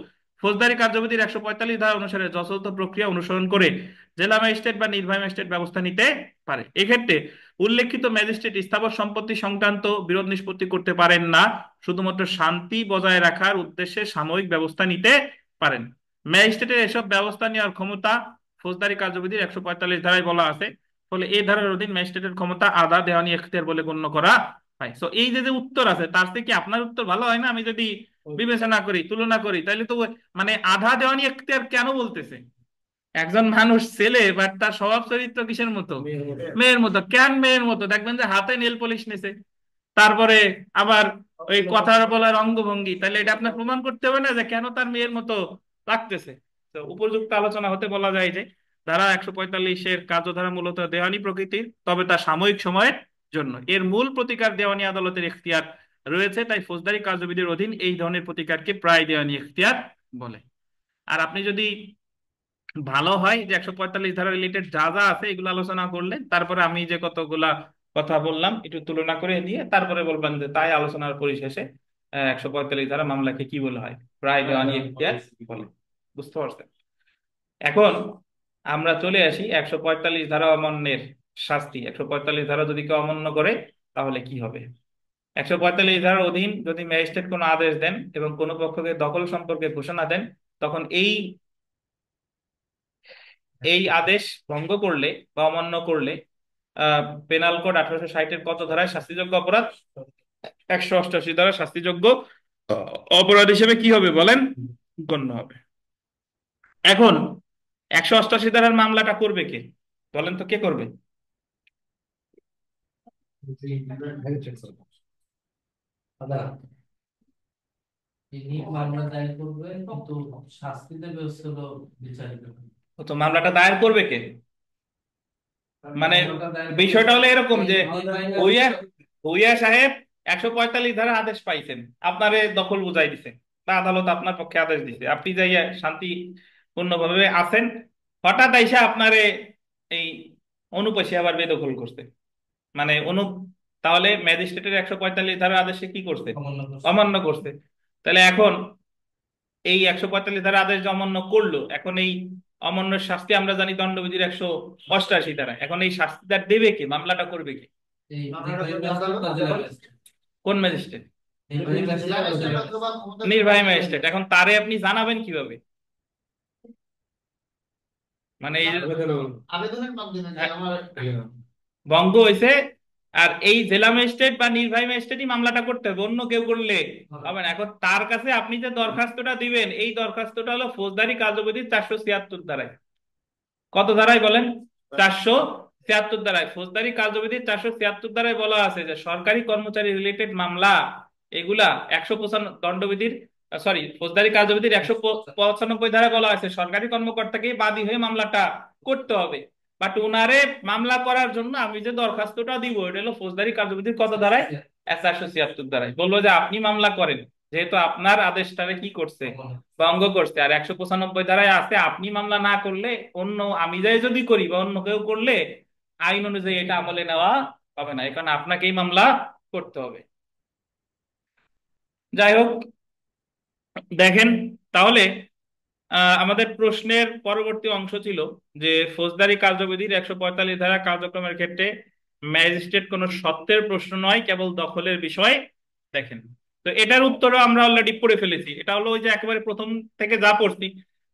[SPEAKER 1] ফৌজদারি কার্যবিধির 145 ধারা অনুসারে যথাযথ প্রক্রিয়া অনুসরণ করে জেলা ম্যাজিস্ট্রেট বা নির্বাহী ম্যাজিস্ট্রেট ব্যবস্থা নিতে পারে। এক্ষেত্রে উল্লেখিত ম্যাজিস্ট্রেট স্থাবর সম্পত্তি সংক্রান্ত বিরোধ নিষ্পত্তি করতে পারেন না, শুধুমাত্র শান্তি বজায় রাখার উদ্দেশ্যে সাময়িক ব্যবস্থা নিতে পারেন। ম্যাজিস্ট্রেটের এসব ব্যবস্থা নেওয়ার ক্ষমতা ফৌজদারি কার্যবিধির 145 ধারায় বলা আছে। ফলে এই ধারার অধীন ম্যাজিস্ট্রেটের ক্ষমতা আধা দেওয়ানি এখতিয়ার বলে গণ্য করা হয়। সো এই যে যে উত্তর আছে তার থেকে কি আপনার উত্তর ভালো হয় না? আমি যদি বিবেচনা করি, তুলনা করি, তাহলে তো মানে আধা দেওয়ানি এখতিয়ার কেন বলতেছে? একজন মানুষ ছেলে, বাট তার স্বভাব চরিত্র কিসের মতো, মেয়ের মতো। কেন মেয়ের মতো? দেখবেন যে হাতে নেল পলিশ নেছে, তারপরে আবার ওই কথা বলার অঙ্গভঙ্গি, তাহলে এটা আপনার প্রমাণ করতে হবে না যে কেন তার মেয়ের মতো লাগতেছে। তো উপযুক্ত আলোচনা হতে বলা যায় যে ধারা 145-এর কার্যধারা মূলত দেওয়ানি প্রকৃতির, তবে তা সাময়িক সময়ের জন্য। এর মূল প্রতিকার দেওয়ানি আদালতের এখতিয়ার রয়েছে, তাই ফৌজদারি কার্যবিধির অধীন এই ধরনের প্রতিকারকে প্রায় দেওয়ানি এখতিয়ার বলে। আর আপনি যদি ভালো হয় যে 145 ধারা রিলেটেড যা যা আছে এগুলো আলোচনা করলে, তারপরে আমি যে কতগুলা কথা বললাম একটু তুলনা করে দিয়ে তারপরে বলবেন যে তাই আলোচনার পরিশেষে 145 ধারা মামলাকে কি বলা হয়, প্রায় দেওয়ানি এখতিয়ার বলে। বুঝতে পারছেন? এখন আমরা চলে আসি 145 ধারা অমান্যের শাস্তি। 145 ধারা যদি কেউ অমান্য করে তাহলে কি হবে। 145 ধারার অধীন যদি ম্যাজিস্ট্রেট কোনো আদেশ দেন এবং কোনো পক্ষকে দখল সম্পর্কে ঘোষণা দেন, তখন এই এই আদেশ ভঙ্গ করলে বা অমান্য করলে পেনাল কোড 1860-এর কত ধারায় শাস্তিযোগ্য অপরাধ? 188 ধারা শাস্তিযোগ্য অপরাধ হিসেবে কি হবে বলেন, গণ্য হবে। এখন 188 ধারার মামলাটা করবে কে বলেন তো, কে করবে?
[SPEAKER 2] তিনি মামলা দায়ের করবে, কিন্তু শাস্তি দেবে হলো বিচারিক।
[SPEAKER 1] ও তো মামলাটা দায়ের করবে কে, মানে বিষয়টা হলো এরকম যে ভূঁইয়া ভূঁইয়া সাহেব 145 ধারা আদেশ পাইছেন, আপনারে দখল বুঝাই দিছে বা আদালত আপনার পক্ষে আদেশ দিছে, আপনি যাইয়া শান্তিপূর্ণভাবে আছেন, হঠাৎ আইসা আপনারে এই অনুপেশে আবার বেদখল করছে, মানে তাহলে ম্যাজিস্ট্রেটের 145 ধারা আদেশে কি করছে, অমান্য করছে। তাহলে এখন এই 145 ধারা আদেশ যে অমান্য করলো, এখন এই অমান্যের শাস্তি আমরা জানি দণ্ডবিধির 188 ধারা। এখন এই শাস্তিটা দেবে কে, মামলাটা করবে কে, কোন ম্যাজিস্ট্রেট? নির্বাহী ম্যাজিস্ট্রেট। এখন তারে আপনি জানাবেন কিভাবে, মানে এই ভঙ্গ হয়েছে, আর এই জেলা ম্যাজিস্ট্রেট বা নির্বাহী ম্যাজিস্ট্রেটই মামলাটা করতে হবে, অন্য কেউ করলে হবে না। এখন তার কাছে আপনি যে দরখাস্তটা দিবেন এই দরখাস্তটা হলো ফৌজদারি কার্যবিধির 476 ধারায়। কত ধারায় বলেন? 476 ধারায়। ফৌজদারি কার্যবিধির 476 ধারায় বলা আছে যে সরকারি কর্মচারী রিলেটেড মামলা এগুলা 195 দণ্ডবিধির, সরি, ফৌজদারি কার্যবিধির 195 ধারায় বলা আছে সরকারি কর্মকর্তাকে বাদী হয়ে মামলাটা করতে হবে। বাট উনারে মামলা করার জন্য আমি যে দরখাস্তটা দিব এটা হলো ফৌজদারি কার্যবিধির কত ধারায়? 476 ধারায়। বললো যে আপনি মামলা করেন, যেহেতু আপনার আদেশটারে কি করছে, ভঙ্গ করছে। আর 195 ধারায় আছে আপনি মামলা না করলে, অন্য আমি যাই যদি করি বা অন্য কেউ করলে আইন অনুযায়ী এটা আমলে নেওয়া হবে না, এখানে আপনাকেই মামলা করতে হবে। যাই হোক, দেখেন তাহলে আমাদের প্রশ্নের পরবর্তী অংশ ছিল যে ফৌজদারি কার্যবিধির 145 ধারা কার্যক্রমের ক্ষেত্রে ম্যাজিস্ট্রেট কোনো সত্ত্বের প্রশ্ন নয়, কেবল দখলের বিষয় দেখেন। তো এটার উত্তরও আমরা অলরেডি পড়ে ফেলেছি। এটা হলো ওই যে একেবারে প্রথম থেকে যা পড়ছি,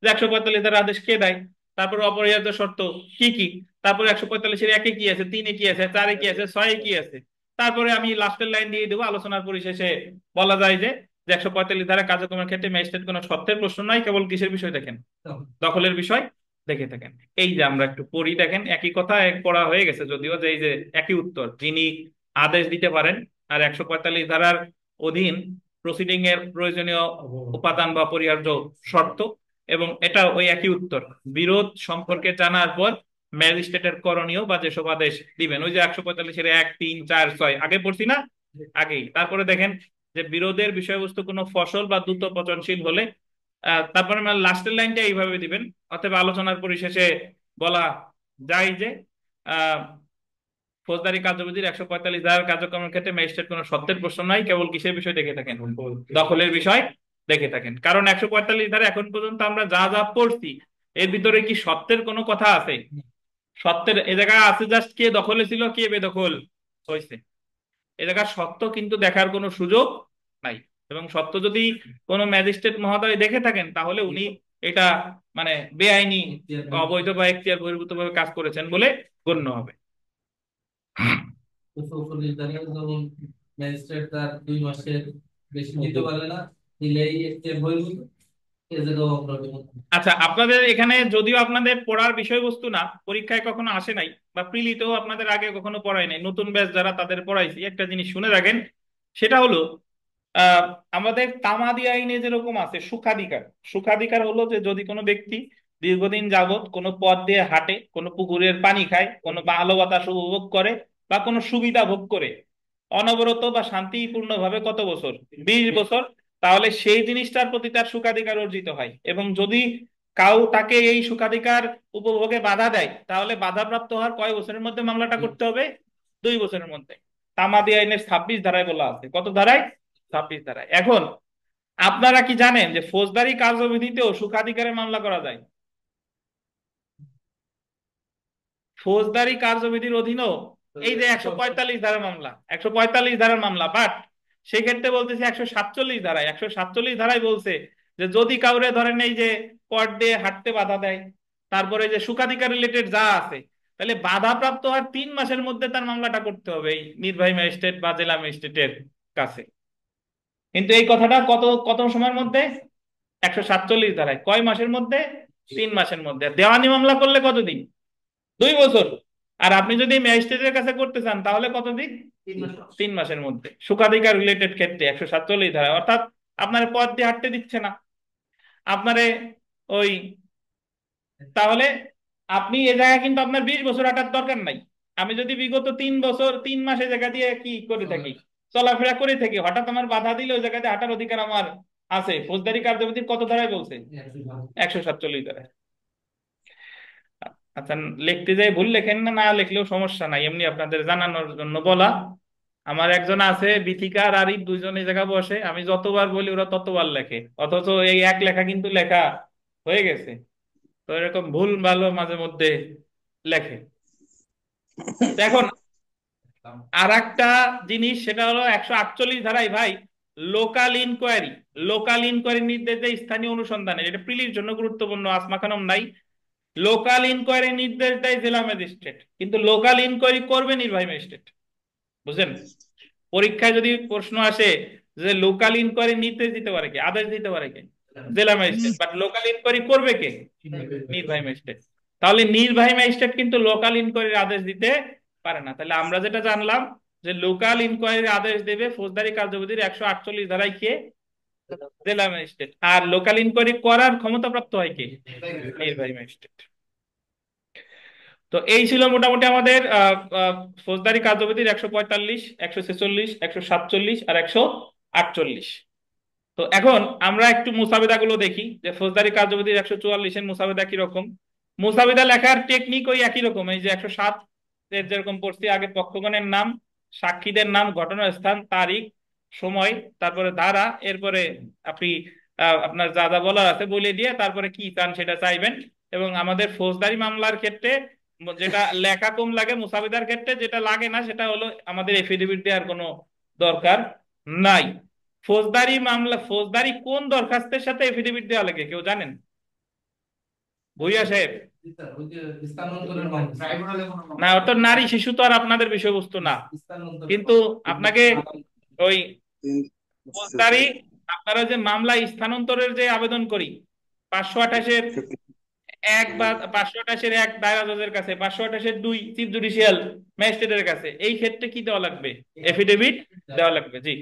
[SPEAKER 1] যে 145 ধারা আদেশ কে দেয়, তারপর অপরিহার্য শর্ত কি কি, তারপরে 145-এর একে কি আছে, তিনে কি আছে, চারে কি আছে, ছয়ে কি আছে, তারপরে আমি লাস্টের লাইন দিয়ে দেবো। আলোচনার পরিশেষে বলা যায় যে 145 ধারা কার্যক্রমের ক্ষেত্রে ম্যাজিস্ট্রেট কোনো সত্যের প্রশ্ন নয়, কেবল কিসের বিষয় দেখেন, দখলের বিষয় দেখে থাকেন। এই যে আমরা একটু পড়ি, দেখেন একই কথা এক পড়া হয়ে গেছে যদিও, যে এই যে একই উত্তর, যিনি আদেশ দিতে পারেন আর 145 ধারার অধীন প্রসিডিং এর প্রয়োজনীয় উপাদান বা অপরিহার্য শর্ত, এবং এটা ওই একই উত্তর। বিরোধ সম্পর্কে জানার পর ম্যাজিস্ট্রেটের করণীয় বা যেসব আদেশ দিবেন, ওই যে 145-এর 1, 3, 4, 6 আগে পড়ছি না, আগেই। তারপরে দেখেন যে বিরোধের বিষয়বস্তু কোনো ফসল বা দ্রুত পচনশীল হলে তারপরে মানে লাস্টের লাইনটা এইভাবে দিবেন। অথবা আলোচনার পরিশেষে বলা যায় যে আহ ফৌজদারি কার্যবিধির 145 ধারার কার্যক্রমের ক্ষেত্রে ম্যাজিস্ট্রেট কোনো সত্যের প্রশ্ন নাই, কেবল কিসের বিষয় দেখে থাকেন, দখলের বিষয় দেখে থাকেন। কারণ 145 ধারা এখন পর্যন্ত আমরা যা যা পড়ছি এর ভিতরে কি সত্যের কোনো কথা আছে? সত্যের এ জায়গায় আছে জাস্ট কে দখলে ছিল কে বেদখল হয়েছে, এ জায়গার সত্য কিন্তু দেখার কোনো সুযোগ নাই। এবং সত্য যদি কোনো ম্যাজিস্ট্রেট মহোদয় দেখে থাকেন তাহলে উনি এটা মানে বেআইনি, অবৈধ বা এখতিয়ার বহির্ভূত ভাবে কাজ করেছেন বলে গণ্য হবে।
[SPEAKER 2] 240 ধারা যেমন ম্যাজিস্ট্রেট তার 2 মাসের বেশি দিতে পারে না, দিলেই একটা বহির্ভূত, এ জায়গাও আমরা
[SPEAKER 1] আচ্ছা, আপনাদের এখানে যদিও আপনাদের পড়ার বিষয়বস্তু না, পরীক্ষায় কখনো আসে নাই বা প্রিলিতেও আপনাদের আগে কখনো পড়াই নাই, নতুন ব্যাচ যারা তাদের পড়াইছি, একটা জিনিস শুনে রাখেন। সেটা হলো আহ আমাদের তামাদি আইনে যেরকম আছে সুখাধিকার। সুখাধিকার হলো যে যদি কোনো ব্যক্তি দীর্ঘদিন যাবত কোনো পথ দিয়ে হাঁটে, কোনো পুকুরের পানি খায়, কোনো আলো বাতাস উপভোগ করে বা কোনো সুবিধা ভোগ করে অনবরত বা শান্তিপূর্ণভাবে কত বছর, 20 বছর, তাহলে সেই জিনিসটার প্রতি তার সুখাধিকার অর্জিত হয়। এবং যদি তাকে এই সুখাধিকার উপভোগে বাধা দেয় তাহলে বাধাপ্রাপ্ত হওয়ার কয় বছরের মধ্যে মামলাটা করতে হবে? 2 বছরের মধ্যে। তামাদি আইনের 26 ধারায় বলা আছে। কত ধারায়? 26 ধারায়। এখন আপনারা কি জানেন যে ফৌজদারি কার্যবিধিতেও সুখাধিকারের মামলা করা যায়? ফৌজদারি কার্যবিধির অধীনেও এই যে 145 ধারার মামলা, 145 ধারার মামলা, বাট সেক্ষেত্রে বলতেছে 147 ধারায়। 147 ধারায় বলছে যে যদি কাউরে ধরেন এই যে পথ দিয়ে হাঁটতে বাধা দেয়, তারপরে যে সুখাধিকার রিলেটেড যা আছে, তাহলে বাধাপ্রাপ্ত হওয়ার 3 মাসের মধ্যে তার মামলাটা করতে হবে এই নির্বাহী ম্যাজিস্ট্রেট বা জেলা ম্যাজিস্ট্রেটের কাছে। কিন্তু এই কথাটা কত কত সময়ের মধ্যে? 147 ধারায় কয় মাসের মধ্যে? 3 মাসের মধ্যে। আর দেওয়ানি মামলা করলে কতদিন? 2 বছর। আর আপনি যদি ম্যাজিস্ট্রেটের কাছে করতে চান তাহলে কতদিন? 3 মাসের মধ্যে। সুখাধিকার রিলেটেড ক্ষেত্রে 147 ধারা, অর্থাৎ আপনার পথ দিয়ে হাঁটতে দিচ্ছে না আপনারে ওই, তাহলে আপনি এ জায়গায় কিন্তু আপনার 20 বছর হাঁটার দরকার নাই। আমি যদি বিগত 3 বছর 3 মাসে জায়গা দিয়ে কি করে থাকি, চলাফেরা করে থাকি, হঠাৎ আমার বাধা দিলে ওই জায়গাতে হাঁটার অধিকার আমার আছে। ফৌজদারি কার্যবিধির কত ধারায় বলছে? 147 ধারায়। আচ্ছা, লিখতে যাই ভুল লেখেন না, না লিখলেও সমস্যা নাই, এমনি আপনাদের জানানোর জন্য বলা। আমার একজন আছে বিথিকা আর আরিফ, দুইজন এই জায়গা বসে, আমি যতবার বলি ওরা ততবার লেখে, অথচ এই এক লেখা কিন্তু লেখা হয়ে গেছে। তো এরকম ভুল ভালো মাঝে মধ্যে লেখে। তো এখন আর একটা জিনিস, সেটা হলো 148 ধারায় ভাই লোকাল ইনকোয়ারি, লোকাল ইনকোয়ারি নির্দেশ দেয় স্থানীয় অনুসন্ধানের, এটা প্রিলির জন্য গুরুত্বপূর্ণ, আসমা খানম নাই। লোকাল ইনকোয়ারি নির্দেশ দেয় জেলা ম্যাজিস্ট্রেট, কিন্তু লোকাল ইনকোয়ারি করবে নির্বাহী ম্যাজিস্ট্রেট। বুঝলেন? পরীক্ষায় যদি প্রশ্ন আসে যে লোকাল ইনকোয়ারি নির্দেশ দিতে পারে কে, আদেশ দিতে পারে কে? জেলা ম্যাজিস্ট্রেট। বাট লোকাল ইনকোয়ারি করবে কে? নির্বাহী ম্যাজিস্ট্রেট। তাহলে নির্বাহী ম্যাজিস্ট্রেট কিন্তু লোকাল ইনকোয়ারির আদেশ দিতে পারে না। তাহলে আমরা যেটা জানলাম যে লোকাল ইনকোয়ারির আদেশ দেবে ফৌজদারি কার্যবিধির 148 ধারায় কে? জেলা ম্যাজিস্ট্রেট। আর লোকাল ইনকোয়ারি করার ক্ষমতাপ্রাপ্ত হয় কে? নির্বাহী ম্যাজিস্ট্রেট। তো এই ছিল মোটামুটি আমাদের ফৌজদারি কার্যবিধির 145, 146, 147 আর 148। তো এখন আমরা একটু মুসাবিদা গুলো দেখি যে ফৌজদারি কার্যবিধির 144-এর মুসাবিদা কিরকম। মুসাবিদা লেখার টেকনিক ওই একই রকম, এই যে 107 এর যেরকম পড়ছি আগে পক্ষগণের নাম, সাক্ষীদের নাম, ঘটনাস্থান, তারিখ, সময়, তারপরে ধারা, এরপরে আপনি আপনার যা যা বলার আছে বলে দিয়ে তারপরে কি চান সেটা চাইবেন। এবং আমাদের ফৌজদারি মামলার ক্ষেত্রে যেটা লেখা কম লাগে, মুসাবিদার ক্ষেত্রে যেটা লাগে না সেটা হলো আমাদের এফিডেভিট দেওয়ার কোনো দরকার নাই। ফৌজদারি মামলা, ফৌজদারি কোন দরখাস্তের সাথে এফিডেভিট দেওয়া লাগে কেউ জানেন? ভুইয়া সাহেব?
[SPEAKER 2] জি স্যার, ওই যে স্থানান্তরের মামলা, ট্রাইব্যুনালে কোনো
[SPEAKER 1] না,
[SPEAKER 2] মামলা,
[SPEAKER 1] ওটা নারী শিশু তো আর আপনাদের বিষয়বস্তু না।
[SPEAKER 2] স্থানান্তরের
[SPEAKER 1] কিন্তু
[SPEAKER 2] মামলা।
[SPEAKER 1] আপনাকে ওই ফৌজদারি, আপনারা যে মামলা স্থানান্তরের যে আবেদন করি 528-এর 1 বা 528-এর 1 দায়রা জজের কাছে, 528-এর 2 চিফ জুডিশিয়াল ম্যাজিস্ট্রেটের কাছে, এই ক্ষেত্রে কি দেওয়া লাগবে? এফিডেভিট দেওয়া লাগবে। জি,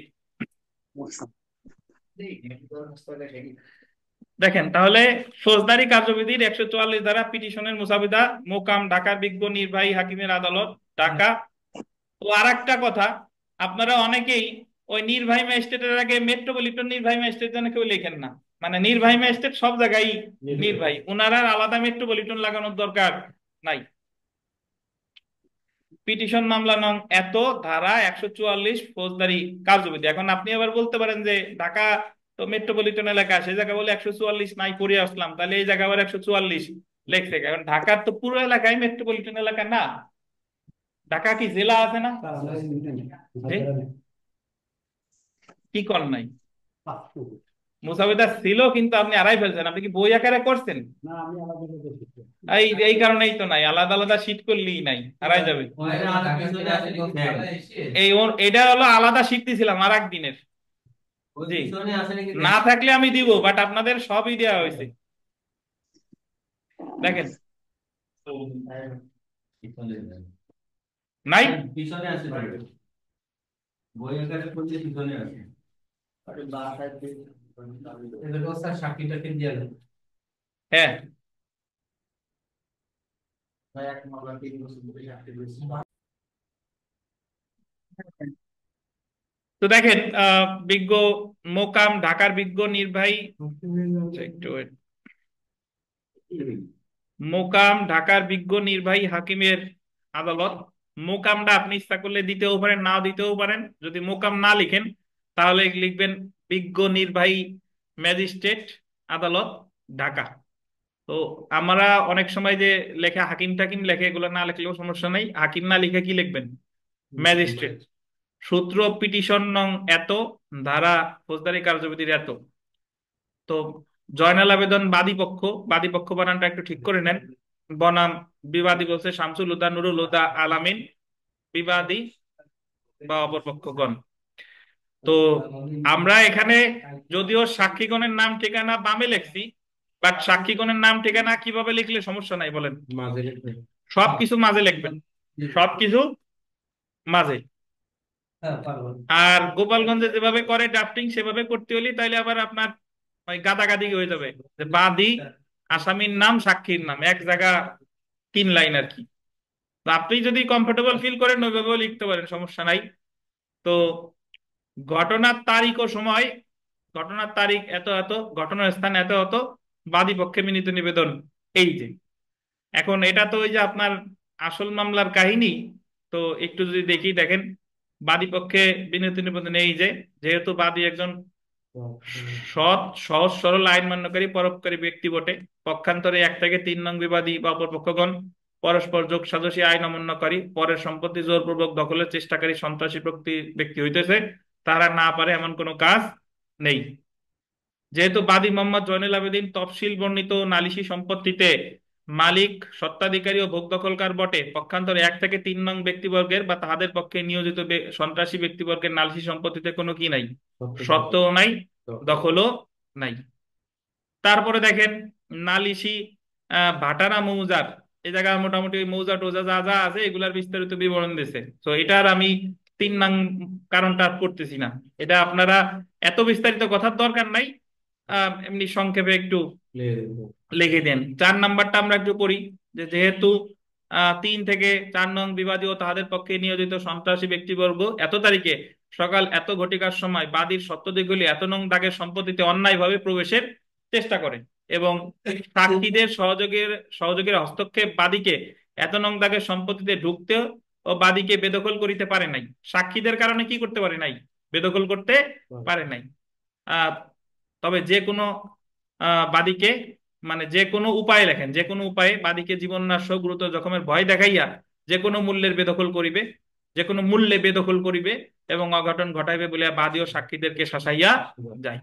[SPEAKER 1] দেখেন তাহলে ফৌজদারি কার্যবিধির 144 ধারা পিটিশনের মুসাবিদা মোকাম ঢাকার বিজ্ঞ নির্বাহী হাকিমের আদালত ঢাকা। তো আর একটা কথা, আপনারা অনেকেই ওই নির্বাহী ম্যাজিস্ট্রেটের আগে মেট্রোপলিটন নির্বাহী ম্যাজিস্ট্রেট যেন কেউ লেখেন না। মানে নির্বাহী ম্যাজিস্ট্রেট সব জায়গায় নির্বাহী, উনারা আর আলাদা মেট্রোপলিটন লাগানোর দরকার নাই। পিটিশন মামলা নং এত, ধারা 144 ফৌজদারি কার্যবিধি। এখন আপনি আবার বলতে পারেন যে ঢাকা তো মেট্রোপলিটন এলাকা, সে জায়গা বলে 144 নাই পড়ে আসলাম, তাহলে এই জায়গা আবার 144 লেখছে। কারণ ঢাকার তো পুরো এলাকায় মেট্রোপলিটন এলাকা না। ঢাকা কি জেলা আছে না? জি? কি কর নাই? মুসাবিদা ছিল কিন্তু আপনি আড়াই ফেলছেন। আপনি কি বই আকারে করছেন? এই এই কারণেই তো নাই, আলাদা আলাদা শীট করলেই নাই, হারাই যাবে। এই এটা হলো আলাদা শীট দিছিলাম আর একদিনের। জি, না থাকলে আমি দিব, বাট আপনাদের সবই দেওয়া হয়েছে। দেখেন নাই,
[SPEAKER 2] পিছনে আছে বই আকারে করলে পিছনে আছে। এগুলো স্যার সাক্ষীটাকে দিয়ে দেন।
[SPEAKER 1] হ্যাঁ।
[SPEAKER 2] ভাই এক মামলা 3 বছর ধরে সাক্ষী দিয়েছি।
[SPEAKER 1] তো দেখেন বিজ্ঞ মোকাম ঢাকার বিজ্ঞ নির্বাহী, একটু wait। মোকাম ঢাকার বিজ্ঞ নির্বাহী হাকিমের আদালত। মোকামটা আপনি ইচ্ছা করলে দিতেও পারেন, নাও দিতেও পারেন। যদি মোকাম না লিখেন তাহলে লিখবেন বিজ্ঞ নির্বাহী ম্যাজিস্ট্রেট আদালত ঢাকা। তো আমরা অনেক সময় যে লেখা হাকিম টাকিম লেখে, এগুলো না লিখলেও সমস্যা নাই, হাকিম না লিখে কি লিখবেন? ম্যাজিস্ট্রেট। সূত্র পিটিশন নং এত, ধারা ফৌজদারি কার্যবিধির এত। তো জয়নাল আবেদন বাদী পক্ষ, বাদী পক্ষ বানানটা একটু ঠিক করে নেন। বনাম বিবাদী বলছে শামসুল হুদা, নুরুল হুদা, আলামিন। বিবাদী বা অপরপক্ষগণ। তো আমরা এখানে যদিও সাক্ষীগণের নাম ঠিকানা বামে লিখছি, বাট সাক্ষীগণের নাম ঠিকানা কিভাবে লিখলে সমস্যা নাই বলেন? সবকিছু মাঝে লিখবেন, সবকিছু মাঝে। আর গোপালগঞ্জে যেভাবে করে ড্রাফটিং সেভাবে করতে হলে তাইলে আবার আপনার ওই গাদাগাদি হয়ে যাবে, যে বাদী, আসামির নাম, সাক্ষীর নাম এক জায়গা 3 লাইন আর কি। তো আপনি যদি কমফোর্টেবল ফিল করেন ওইভাবেও লিখতে পারেন, সমস্যা নাই। তো ঘটনার তারিখ ও সময়, ঘটনার তারিখ এত এত, ঘটনার স্থান এত এত, বাদী পক্ষে মিলিত নিবেদন এই যে। এখন এটা তো ওই যে আপনার আসল মামলার কাহিনী। তো একটু যদি দেখি, দেখেন বাদী পক্ষে বিনীত নিবেদন এই যে, যেহেতু বাদী একজন সৎ, সহজ সরল আইন মান্যকারী পরোপকারী ব্যক্তি বটে, পক্ষান্তরে 1 থেকে 3 নং বিবাদী বা অপরপক্ষগণ পরস্পর যোগ সাজসী আইন অমান্যকারী, পরের সম্পত্তি জোরপূর্বক দখলের চেষ্টাকারী সন্ত্রাসী ব্যক্তি হইতেছে, তারা না পারে এমন কোনো কাজ নেই। যেহেতু বাদী মোহাম্মদ জয়নুল আবেদিন তফসিল বর্ণিত নালিশি সম্পত্তিতে মালিক, সত্ত্বাধিকারী ও ভোগ দখলকার বটে, পক্ষান্তরে 1 থেকে 3 নং ব্যক্তিবর্গের বা তাহাদের পক্ষে নিয়োজিত সন্ত্রাসী ব্যক্তিবর্গের নালিশি সম্পত্তিতে কোনো কি নাই, সত্ত্বও নাই, দখলও নাই। তারপরে দেখেন নালিশি ভাটারা মৌজার এই জায়গায় মোটামুটি ওই মৌজা টোজা যা যা আছে এগুলার বিস্তারিত বিবরণ দিছে। তো এটার আমি 3 নং কারণটা আর করতেছি না। এটা আপনারা এত বিস্তারিত কথার দরকার নাই, এমনি সংক্ষেপে একটু লিখে দেন। 4 নাম্বারটা আমরা একটু পড়ি, যে যেহেতু 3 থেকে 4 নং বিবাদী ও তাহাদের পক্ষে নিয়োজিত সন্ত্রাসী ব্যক্তিবর্গ এত তারিখে সকাল এত ঘটিকার সময় বাদীর সত্যদিকগুলি এত নং দাগের সম্পত্তিতে অন্যায়ভাবে প্রবেশের চেষ্টা করে এবং সাক্ষীদের সহযোগের হস্তক্ষেপ বাদীকে এত নং দাগের সম্পত্তিতে ঢুকতে ও বাদীকে বেদখল করিতে পারে নাই। সাক্ষীদের কারণে কি করতে পারে নাই? বেদখল করতে পারে নাই। আহ তবে যে কোনো বাদীকে, মানে যে কোনো উপায়ে লেখেন, যে কোনো উপায়ে বাদীকে জীবননাশ ও গুরুতর জখমের ভয় দেখাইয়া যে কোনো মূল্যের বেদখল করিবে, যে কোনো মূল্যে বেদখল করিবে এবং অঘটন ঘটাইবে বলিয়া বাদী ও সাক্ষীদেরকে শাসাইয়া যায়।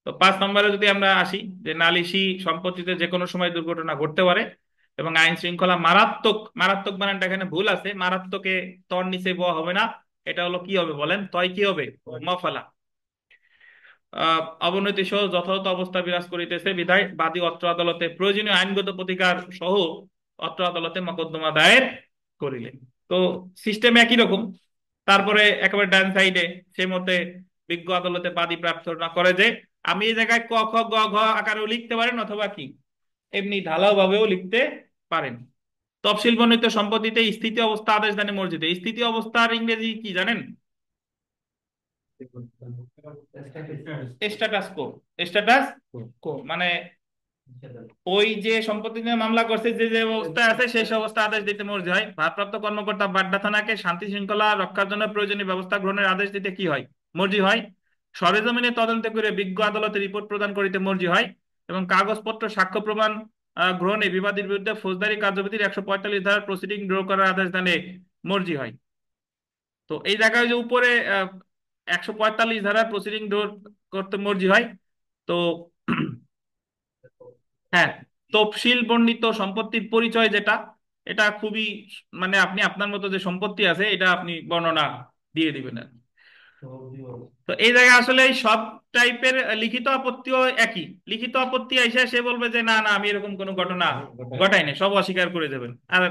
[SPEAKER 1] তো 5 নম্বরে যদি আমরা আসি, যে নালিশি সম্পত্তিতে যে কোনো সময় দুর্ঘটনা ঘটতে পারে এবং আইন শৃঙ্খলা মারাত্মক, মারাত্মক বানানটা এখানে ভুল আছে, মারাত্মকে তর নিচে বওয়া হবে না, এটা হলো কি হবে বলেন, তয় কি হবে, মফালা। অবনতি সহ যথাযথ অবস্থা বিরাজ করিতেছে বিধায় বাদী অত্র আদালতে প্রয়োজনীয় আইনগত প্রতিকার সহ অত্র আদালতে মকদ্দমা দায়ের করিলেন। তো সিস্টেম একই রকম। তারপরে একেবারে ডান সাইডে সে মতে বিজ্ঞ আদালতে বাদী প্রার্থনা করে যে আমি এই জায়গায় ক খ গ ঘ আকারেও লিখতে পারেন, অথবা কি এমনি ঢালাও ভাবেও লিখতে পারেন। তফসিল বর্ণিত সম্পত্তিতে স্থিতি অবস্থা আদেশ দানে মর্জিত। স্থিতি অবস্থার ইংরেজি কি জানেন? স্ট্যাটাস কো। স্ট্যাটাস কো মানে ওই যে সম্পত্তি নিয়ে মামলা করছে যে যে অবস্থায় আছে সেই অবস্থা আদেশ দিতে মর্জি হয়। ভারপ্রাপ্ত কর্মকর্তা বাড্ডা থানাকে শান্তি শৃঙ্খলা রক্ষার জন্য প্রয়োজনীয় ব্যবস্থা গ্রহণের আদেশ দিতে কি হয়? মর্জি হয়। সরেজমিনে তদন্ত করে বিজ্ঞ আদালতে রিপোর্ট প্রদান করিতে মর্জি হয় এবং কাগজপত্র সাক্ষ্য প্রমাণ গ্রহণে বিবাদীর বিরুদ্ধে ফৌজদারি কার্যবিধির 145 ধারার প্রসিডিং ড্র করার আদেশ দানে মর্জি হয়। তো এই জায়গায় যে উপরে 145 ধারার প্রসিডিং ড্র করতে মর্জি হয়। তো হ্যাঁ, তফসিল বর্ণিত সম্পত্তির পরিচয় যেটা, এটা খুবই, মানে আপনি আপনার মতো যে সম্পত্তি আছে এটা আপনি বর্ণনা দিয়ে দিবেন আর কি। তো এই জায়গায় আসলে এই সব টাইপের লিখিত আপত্তিও একই। লিখিত আপত্তি আইসা সে বলবে যে না না আমি এরকম কোনো ঘটনা ঘটাই নাই, সব অস্বীকার করে দেবেন। আর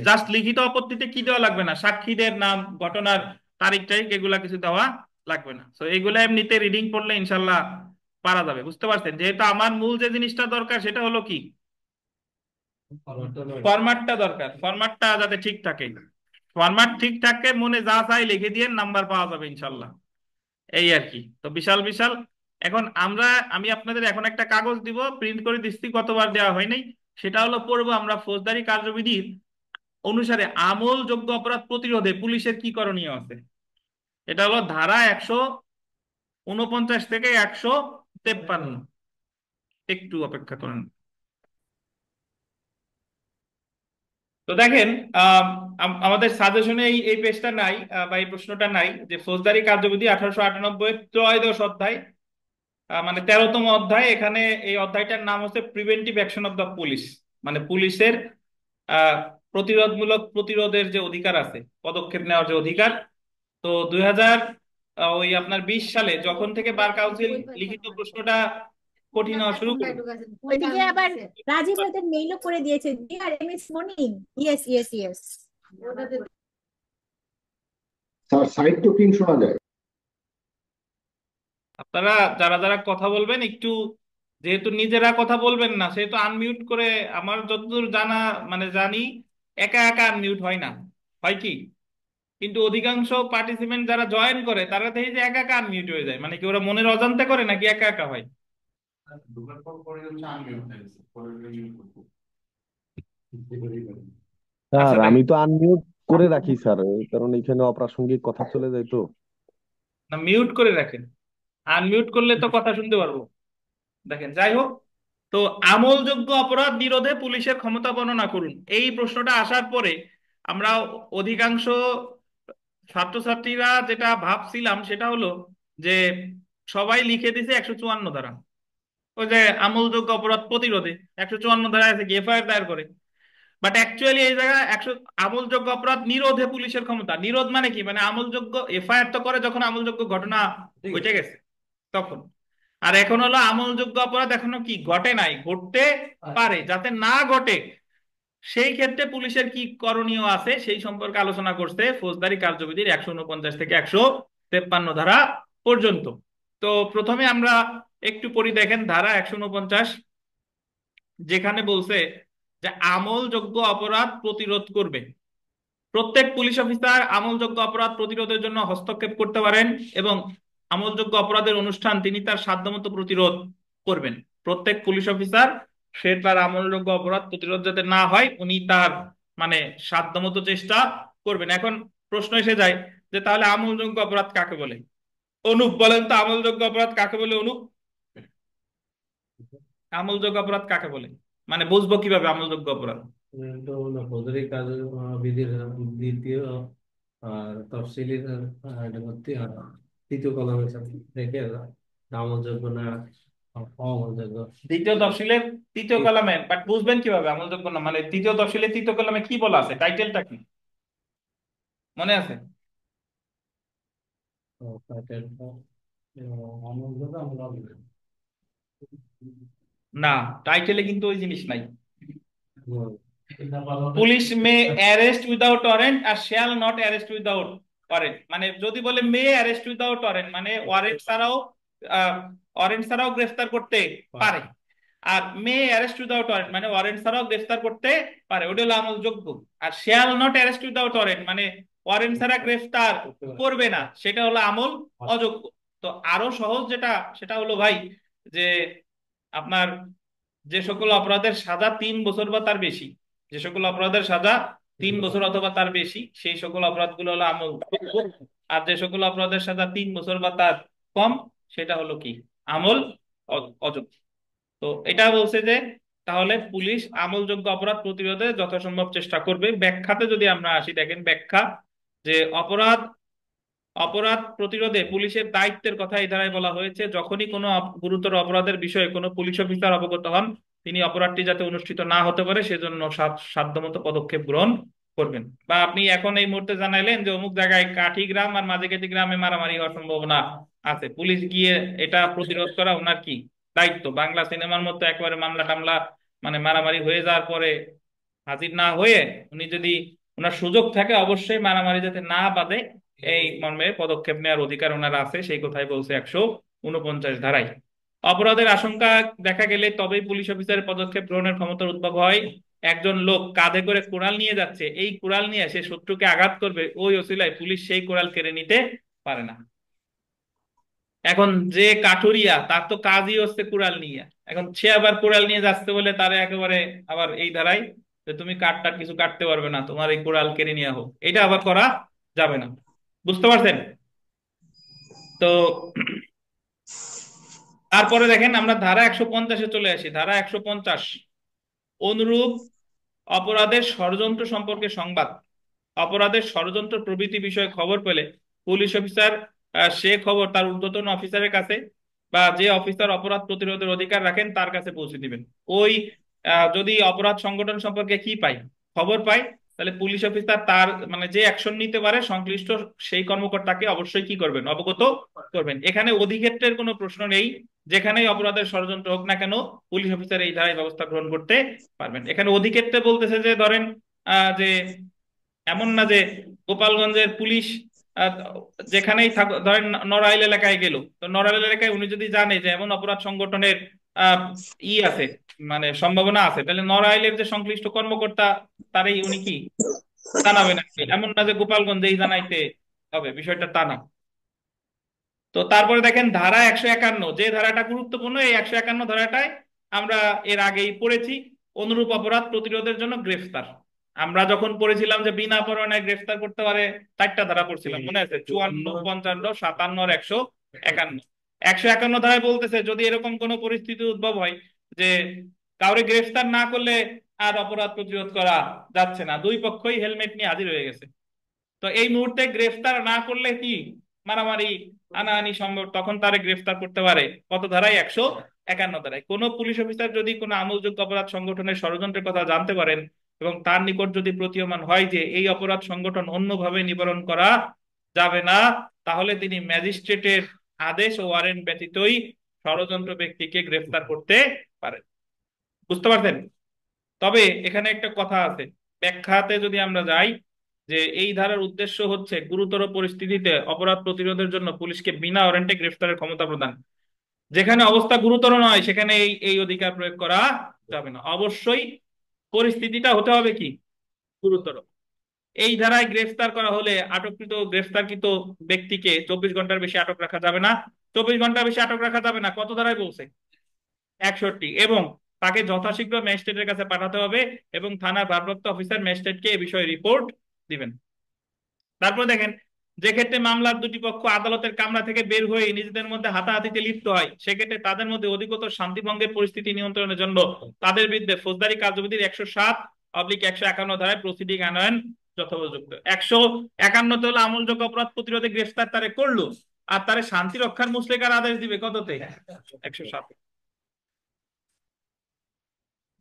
[SPEAKER 1] জাস্ট লিখিত আপত্তিতে কি দেওয়া লাগবে না, সাক্ষীদের নাম, ঘটনার তারিখ টারিখ এগুলা কিছু দেওয়া লাগবে না। তো এগুলা এমনিতে রিডিং পড়লে ইনশাল্লাহ পারা যাবে। বুঝতে পারছেন? যেহেতু আমার মূল যে জিনিসটা দরকার সেটা হলো কি, ফরম্যাটটা দরকার, ফরম্যাটটা যাতে ঠিক থাকে। ফরম্যাট ঠিক থাকে, মনে যা চাই লিখে দিয়ে নাম্বার পাওয়া যাবে ইনশাল্লাহ। এই আর কি। তো বিশাল বিশাল। এখন আমি আপনাদের এখন একটা কাগজ দিব, প্রিন্ট করে দিচ্ছি, কতবার দেওয়া হয় নাই। সেটা হলো পড়বো আমরা ফৌজদারি কার্যবিধির অনুসারে আমলযোগ্য অপরাধ প্রতিরোধে পুলিশের কি করণীয় আছে। এটা হলো ধারা 149 থেকে 153। একটু অপেক্ষা করেন। তো দেখেন, আহ, আমাদের সাজেশনে এই এই পেজটা নাই, বা এই প্রশ্নটা নাই, যে ফৌজদারি কার্যবিধি 1898 ত্রয়োদশ অধ্যায়, মানে 13তম অধ্যায়, এখানে এই অধ্যায়টার নাম হচ্ছে preventive action of the police. মানে পুলিশের আহ প্রতিরোধের যে অধিকার আছে, পদক্ষেপ নেওয়ার যে অধিকার। তো 2000 ওই আপনার 20 সালে যখন থেকে বার কাউন্সিল লিখিত প্রশ্নটা কঠিন হওয়া শুরু করে।
[SPEAKER 3] ওইদিকে আবার রাজীব ভাইদের মেইলও করে দিয়েছে, dear MS morning. Yes yes yes.
[SPEAKER 4] Sir side talking শোনা যায়।
[SPEAKER 1] আপনারা যারা যারা কথা বলবেন একটু, যেহেতু নিজেরা কথা বলবেন না সেহেতু আনমিউট করে, আমার যতদূর জানা মানে জানি একা একা আনমিউট হয় না, হয় কি? কিন্তু অধিকাংশ পার্টিসিপেন্ট যারা জয়েন করে তারা দেখি যে একা একা আনমিউট হয়ে যায়। মানে কি ওরা মনের অজান্তে করে নাকি একা একা হয়?
[SPEAKER 5] স্যার
[SPEAKER 1] আচ্ছা দেখ,
[SPEAKER 5] আমি তো আনমিউট করে রাখি স্যার, কারণ এখানে অপ্রাসঙ্গিক কথা চলে যায় তো।
[SPEAKER 1] না মিউট করে রাখেন, আনমিউট করলে তো কথা শুনতে পারবো। দেখেন, যাই হোক। তো আমলযোগ্য অপরাধ নিরোধে পুলিশের ক্ষমতা বর্ণনা করুন, এই প্রশ্নটা আসার পরে আমরা অধিকাংশ ছাত্রছাত্রীরা যেটা ভাবছিলাম সেটা হলো যে সবাই লিখে দিছে 154 ধারা। ওই যে আমলযোগ্য অপরাধ প্রতিরোধে 154 ধারা আছে কি এফআইআর দায়ের করে। বাট অ্যাকচুয়ালি এই জায়গায় আমলযোগ্য অপরাধ নিরোধে পুলিশের ক্ষমতা। নিরোধ মানে কি, মানে আমলযোগ্য এফআইআর তো করে যখন আমলযোগ্য ঘটনা ঘটে গেছে তখন। আর এখন হলো আমলযোগ্য অপরাধ এখনো কি ঘটে নাই, ঘটতে পারে, যাতে না ঘটে সেই ক্ষেত্রে পুলিশের কি করণীয় আছে সেই সম্পর্কে আলোচনা করছে ফৌজদারি কার্যবিধির 149 থেকে 153 ধারা পর্যন্ত। তো প্রথমে আমরা একটু পড়ি, দেখেন ধারা 149, যেখানে বলছে যে আমলযোগ্য অপরাধ প্রতিরোধ করবে। প্রত্যেক পুলিশ অফিসার আমলযোগ্য অপরাধ প্রতিরোধের জন্য হস্তক্ষেপ করতে পারেন এবং আমলযোগ্য অপরাধের অনুষ্ঠান তিনি তার সাধ্যমতো প্রতিরোধ করবেন। প্রত্যেক পুলিশ অফিসার সে তার আমলযোগ্য অপরাধ প্রতিরোধ যাতে না হয় উনি তার মানে সাধ্যমতো চেষ্টা করবেন। এখন প্রশ্ন এসে যায় যে তাহলে আমলযোগ্য অপরাধ কাকে বলে? অনুপ বলেন তো, আমলযোগ্য অপরাধ কাকে বলে? অনুপ, আমলযোগ্য অপরাধ কাকে বলে, মানে বুঝবো কিভাবে আমলযোগ্য অপরাধ?
[SPEAKER 2] তো ফৌজদারি কাজ বিধির দ্বিতীয় আর তফসিলির তৃতীয় কলমের সাথে দেখে আমলযোগ্য না অমলযোগ্য।
[SPEAKER 1] দ্বিতীয় তফসিলের তৃতীয় কলামে, বাট বুঝবেন কিভাবে আমলযোগ্য না? মানে তৃতীয় তফসিলের তৃতীয় কলামে কি বলা আছে, টাইটেলটা কি মনে আছে?
[SPEAKER 2] আমলযোগ্য আমরা
[SPEAKER 1] না, টাইটেলে কিন্তু ওই জিনিস নাই। Police may arrest without warrant আর shall not arrest without warrant, মানে যদি বলে মে অ্যারেস্ট উইদাউট ওয়ারেন্ট মানে ওয়ারেন্ট ছাড়াও গ্রেফতার করতে পারে, আর মে অ্যারেস্ট উইদাউট ওয়ারেন্ট মানে ওয়ারেন্ট ছাড়াও গ্রেফতার করতে পারে, ওটা হলো আমলযোগ্য। আর shall not arrest without warrant মানে ওয়ারেন্ট ছাড়া গ্রেফতার করবে না, সেটা হলো আমল অযোগ্য। তো আরো সহজ যেটা, সেটা হলো ভাই যে আপনার যে সকল অপরাধের সাজা 3 বছর বা তার বেশি, যে সকল অপরাধের সাজা 3 বছর অথবা তার বেশি সেই সকল অপরাধগুলো হলো আমল, আর যে সকল অপরাধের সাজা 3 বছর বা তার কম সেটা হলো কি আমল অযোগ্য। তো এটা বলছে যে তাহলে পুলিশ আমলযোগ্য অপরাধ প্রতিরোধে যথাসম্ভব চেষ্টা করবে। ব্যাখ্যাতে যদি আমরা আসি, দেখেন ব্যাখ্যা যে অপরাধ অপরাধ প্রতিরোধে পুলিশের দায়িত্বের কথা এই ধারায় বলা হয়েছে। যখনই কোনো গুরুতর অপরাধের বিষয়ে কোনো পুলিশ অফিসার অবগত হন তিনি অপরাধটি যাতে অনুষ্ঠিত না হতে পারে সেজন্য সাধ্যমতো পদক্ষেপ গ্রহণ করবেন। বা আপনি এখন এই মুহূর্তে জানাইলেন যে অমুক জায়গায় কাঠিগ্রাম আর মাঝেকেটি গ্রামে মারামারি হওয়ার সম্ভাবনা আছে, পুলিশ গিয়ে এটা প্রতিরোধ করা ওনার কি দায়িত্ব। বাংলা সিনেমার মতো একেবারে মামলা টামলা মানে মারামারি হয়ে যাওয়ার পরে হাজির না হয়ে উনি যদি, ওনার সুযোগ থাকে অবশ্যই মারামারি যাতে না বাঁধে এই মর্মে পদক্ষেপ নেওয়ার অধিকার ওনার আছে, সেই কথাই বলছে 149 ধারায়। অপরাধের আশঙ্কা দেখা গেলে তবেই পুলিশ অফিসারের পদক্ষেপ গ্রহণের ক্ষমতার উদ্ভব হয়। একজন লোক কাঁধে করে কুড়াল নিয়ে যাচ্ছে, এই কুড়াল নিয়ে সে শত্রুকে আঘাত করবে, ওই ওসিলায় পুলিশ সেই কুড়াল কেড়ে নিতে পারে না। এখন যে কাঠুরিয়া তার তো কাজই হচ্ছে কুড়াল নিয়ে, এখন সে আবার কুড়াল নিয়ে যাচ্ছে বলে তারে একেবারে আবার এই ধারায় যে তুমি কাঠটা কিছু কাটতে পারবে না, তোমার এই কুড়াল কেড়ে নিয়ে হোক, এটা আবার করা যাবে না। বুঝতে পারছেন? তো তারপরে দেখেন আমরা ধারা 150-এ চলে আসি। ধারা 150, অনুরূপ অপরাধের ষড়যন্ত্র সম্পর্কে সংবাদ। অপরাধের ষড়যন্ত্র প্রভৃতি বিষয়ে খবর পেলে পুলিশ অফিসার সে খবর তার ঊর্ধ্বতন অফিসারের কাছে বা যে অফিসার অপরাধ প্রতিরোধের অধিকার রাখেন তার কাছে পৌঁছে দিবেন। ওই যদি অপরাধ সংগঠন সম্পর্কে কি পাই, খবর পাই, তাহলে পুলিশ অফিসার তার মানে যে অ্যাকশন নিতে পারে সংশ্লিষ্ট সেই কর্মকর্তাকে অবশ্যই কি করবেন, অবগত করবেন। এখানে অধিক্ষেত্রের কোনো প্রশ্ন নেই, যেখানেই অপরাধের ষড়যন্ত্র হোক না কেন পুলিশ অফিসার এই ধারায় ব্যবস্থা গ্রহণ করতে পারবেন। এখানে অধিক্ষেত্রে বলতেছে যে ধরেন যে এমন না যে গোপালগঞ্জের পুলিশ আহ, যেখানেই থাক, ধরেন নড়াইল এলাকায় গেল, তো নড়াইল এলাকায় উনি যদি জানে যে এমন অপরাধ সংগঠনের আহ আছে মানে সম্ভাবনা আছে, তাহলে নড়াইলের যে সংশ্লিষ্ট কর্মকর্তা তারই উনি কি জানাবেন আর কি। এমন না যে গোপালগঞ্জেই জানাইতে হবে, বিষয়টা তা না। তো তারপরে দেখেন ধারা 151, যে ধারাটা গুরুত্বপূর্ণ, এই 151 ধারাটায় আমরা এর আগেই পড়েছি অনুরূপ অপরাধ প্রতিরোধের জন্য গ্রেফতার। আমরা যখন পড়েছিলাম যে বিনা পরোয়ানায় গ্রেফতার করতে পারে 4টা ধারা পড়ছিলাম, মনে আছে? 54, 55, 57 আর 151। 151 ধারায় বলতেছে যদি এরকম কোনো পরিস্থিতি উদ্ভব হয় যে কাউরে গ্রেফতার না করলে আর অপরাধ প্রতিরোধ করা যাচ্ছে না, দুই পক্ষই হেলমেট নিয়ে হাজির হয়ে গেছে, তো এই মুহূর্তে গ্রেফতার না করলে কি মারামারি আনাআনি সম্ভব, তখন তারে গ্রেফতার করতে পারে কত ধারায়? 151 ধারায়। কোনো পুলিশ অফিসার যদি কোনো আমলযোগ্য অপরাধ সংগঠনের ষড়যন্ত্রের কথা জানতে পারেন এবং তার নিকট যদি প্রতীয়মান হয় যে এই অপরাধ সংগঠন অন্যভাবে নিবারণ করা যাবে না, তাহলে তিনি ম্যাজিস্ট্রেটের আদেশ ও ওয়ারেন্ট ব্যতীতই ষড়যন্ত্র ব্যক্তিকে গ্রেফতার করতে পারেন। বুঝতে পারছেন? তবে এখানে একটা কথা আছে, ব্যাখ্যাতে যদি আমরা যাই, যে এই ধারার উদ্দেশ্য হচ্ছে গুরুতর পরিস্থিতিতে অপরাধ প্রতিরোধের জন্য পুলিশকে বিনা ওয়ারেন্টে গ্রেফতারের ক্ষমতা প্রদান। যেখানে অবস্থা গুরুতর নয় সেখানে এই এই অধিকার প্রয়োগ করা যাবে না, অবশ্যই পরিস্থিতিটা হতে হবে কি গুরুতর। এই ধারায় গ্রেফতার করা হলে গ্রেফতারকৃত ব্যক্তিকে 24 ঘন্টার বেশি আটক রাখা যাবে না। 24 ঘন্টার বেশি আটক রাখা যাবে না, কত ধারায় বলছে? 61। এবং তাকে যথাশীঘ্র ম্যাজিস্ট্রেটের কাছে পাঠাতে হবে এবং থানার ভারপ্রাপ্ত অফিসার ম্যাজিস্ট্রেটকে এ বিষয়ে রিপোর্ট দিবেন। তারপর দেখেন, যে ক্ষেত্রে মামলার দুটি পক্ষ আদালতের কামরা থেকে বের হয়ে নিজেদের মধ্যে হাতাহাতিতে লিপ্ত হয়, সেক্ষেত্রে তাদের মধ্যে অধিকতর শান্তিভঙ্গের পরিস্থিতি নিয়ন্ত্রণের জন্য তাদের বিরুদ্ধে ফৌজদারি কার্যবিধির 107/151 ধারায় প্রসিডিং আনয়ন যথোপযুক্ত। 151 হলো আমলযোগ্য অপরাধ প্রতিরোধে গ্রেফতার তারে করলো, আর তারে শান্তি রক্ষার মুচলেকার আদেশ দিবে কততে? 107।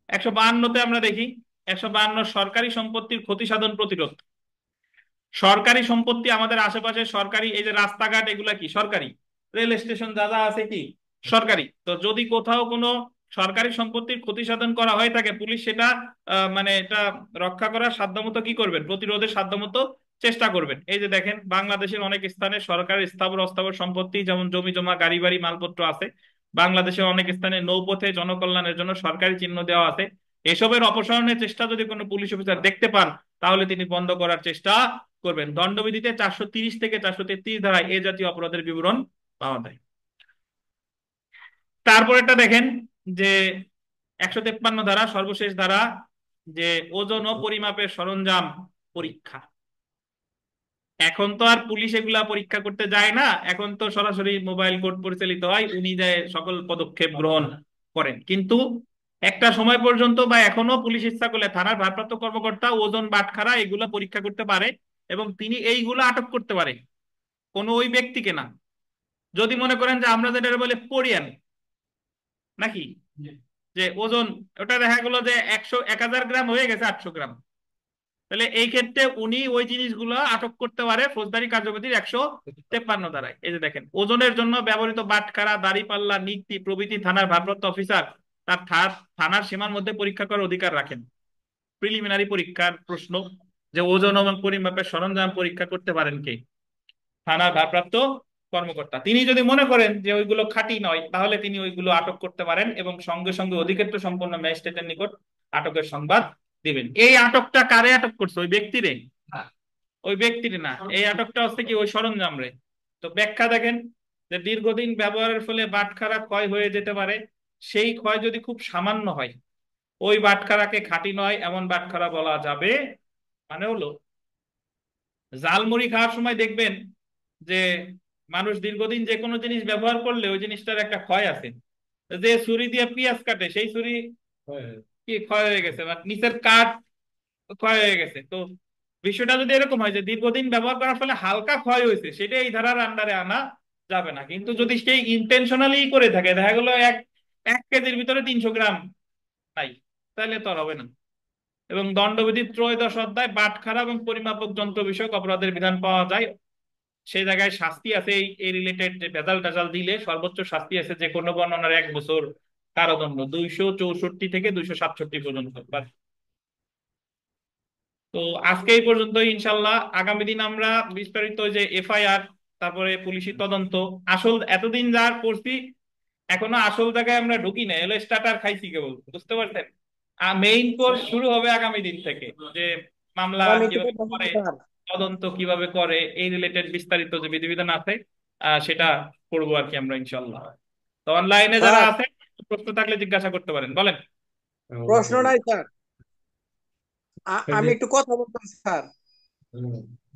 [SPEAKER 1] 152-তে আমরা দেখি, 152 সরকারি সম্পত্তির ক্ষতি সাধন প্রতিরোধ। সরকারি সম্পত্তি, আমাদের আশেপাশে সরকারি, এই যে রাস্তাঘাট এগুলা কি সরকারি, রেল স্টেশন যা যা আছে কি সরকারি। তো যদি কোথাও কোনো সরকারি সম্পত্তির ক্ষতি সাধন করা হয়ে থাকে, পুলিশ সেটা মানে এটা রক্ষা করার সাধ্যমতো কি করবেন, প্রতিরোধের সাধ্যমতো চেষ্টা করবেন। এই যে দেখেন, বাংলাদেশের অনেক স্থানে সরকারের স্থাবর অস্থাবর সম্পত্তি যেমন জমি জমা গাড়ি বাড়ি মালপত্র আছে। বাংলাদেশের অনেক স্থানে নৌপথে জনকল্যাণের জন্য সরকারি চিহ্ন দেওয়া আছে। এসবের অপসারণের চেষ্টা যদি কোনো পুলিশ অফিসার দেখতে পান, তাহলে তিনি বন্ধ করার চেষ্টা করবেন। দণ্ডবিধিতে 430 থেকে 433 ধারায় এ জাতীয় অপরাধের বিবরণ পাওয়া যায়। তারপর এটা দেখেন যে 153 ধারা, সর্বশেষ ধারা, যে ওজন ও পরিমাপের সরঞ্জাম পরীক্ষা। এখন তো আর পুলিশ এগুলা পরীক্ষা করতে যায় না, এখন তো সরাসরি মোবাইল কোর্ট পরিচালিত হয়, উনি যায় সকল পদক্ষেপ গ্রহণ করেন। কিন্তু একটা সময় পর্যন্ত বা এখনো পুলিশ ইচ্ছা করলে থানার ভারপ্রাপ্ত কর্মকর্তা ওজন বাটখারা এগুলা পরীক্ষা করতে পারে এবং তিনি এইগুলো আটক করতে পারে, কোনো ওই ব্যক্তিকে না। যদি মনে করেন যে আমরা যেটা বলে পড়িয়ান নাকি, যে ওজন ওটা দেখা গেলো যে 1000 গ্রাম হয়ে গেছে 800 গ্রাম, তাহলে এই ক্ষেত্রে উনি ওই জিনিসগুলো আটক করতে পারে ফৌজদারি কার্যবিধির 153 ধারায়। এই যে দেখেন, ওজনের জন্য ব্যবহৃত বাটখারা, দাড়িপাল্লা, নিক্তি প্রভৃতি থানার ভারপ্রাপ্ত অফিসার তার থানার সীমার মধ্যে পরীক্ষা করার অধিকার রাখেন। প্রিলিমিনারি পরীক্ষার প্রশ্ন, যে ওজন এবং পরিমাপের সরঞ্জাম পরীক্ষা করতে পারেন কে? থানার ভারপ্রাপ্ত কর্মকর্তা। তিনি যদি মনে করেন যে ওইগুলো খাঁটি নয়, তাহলে তিনি ওইগুলো আটক করতে পারেন এবং সঙ্গে সঙ্গে অধিক্ষেত্র সম্পন্ন ম্যাজিস্ট্রেটের নিকট আটকের সংবাদ দিবেন। এই আটকটা কারে আটক করছে? ওই ব্যক্তিরে? ওই ব্যক্তির না, এই আটকটা হচ্ছে কি ওই সরঞ্জাম রে। তো ব্যাখ্যা দেখেন, যে দীর্ঘদিন ব্যবহারের ফলে বাটখারা ক্ষয় হয়ে যেতে পারে, সেই ক্ষয় যদি খুব সামান্য হয়, ওই বাটখারাকে খাঁটি নয় এমন বাটখারা বলা যাবে। মানে হলো, জালমুড়ি খাওয়ার সময় দেখবেন যে মানুষ দীর্ঘদিন যে কোনো জিনিস ব্যবহার করলে ওই জিনিসটার একটা ক্ষয় আছে। যে ছুরি দিয়ে পেঁয়াজ কাটে, সেই ছুরি কি ক্ষয় হয়ে গেছে বা নিচের কাঠ ক্ষয় হয়ে গেছে। তো বিষয়টা যদি এরকম হয় যে দীর্ঘদিন ব্যবহার করার ফলে হালকা ক্ষয় হয়েছে, সেটা এই ধারার আন্ডারে আনা যাবে না। কিন্তু যদি সেই ইন্টেনশনালি করে থাকে, দেখা গেলো এক 1 কেজির ভিতরে 300 গ্রাম নাই, তাহলে তো আর হবে না। এবং দণ্ডবিধির 13 অধ্যায় বাটখারা এবং পরিমাপক যন্ত্র বিষয়ক অপরাধের বিধান পাওয়া যায়। সেই জায়গায় শাস্তি আছে, এই রিলেটেড যে ভেজাল টেজাল দিলে সর্বোচ্চ শাস্তি আছে যে কোনো বর্ণনার 1 বছর কারাদণ্ড, 264 থেকে 267 পর্যন্ত। তো আজকে এই পর্যন্তই ইনশাল্লাহ। আগামী দিন আমরা বিস্তারিত যে এফআইআর, তারপরে পুলিশি তদন্ত, আসল এতদিন যা করছি এখনো আসল জায়গায় আমরা ঢুকি না, এলো স্টার্টার খাইছি কেবল, বুঝতে পারছেন? মেইন কোর্স শুরু হবে আগামী দিন থেকে, যে মামলা কিভাবে করে, তদন্ত কিভাবে করে, এই রিলেটেড বিস্তারিত যে বিধিবিধান আছে সেটা পড়বো আর কি আমরা ইনশাল্লাহ। তো অনলাইনে যারা
[SPEAKER 6] স্যার,
[SPEAKER 1] আছে প্রশ্ন থাকলে জিজ্ঞাসা করতে পারেন, বলেন।
[SPEAKER 6] প্রশ্ন নাই স্যার। আমি একটু কথা বলতাম স্যার।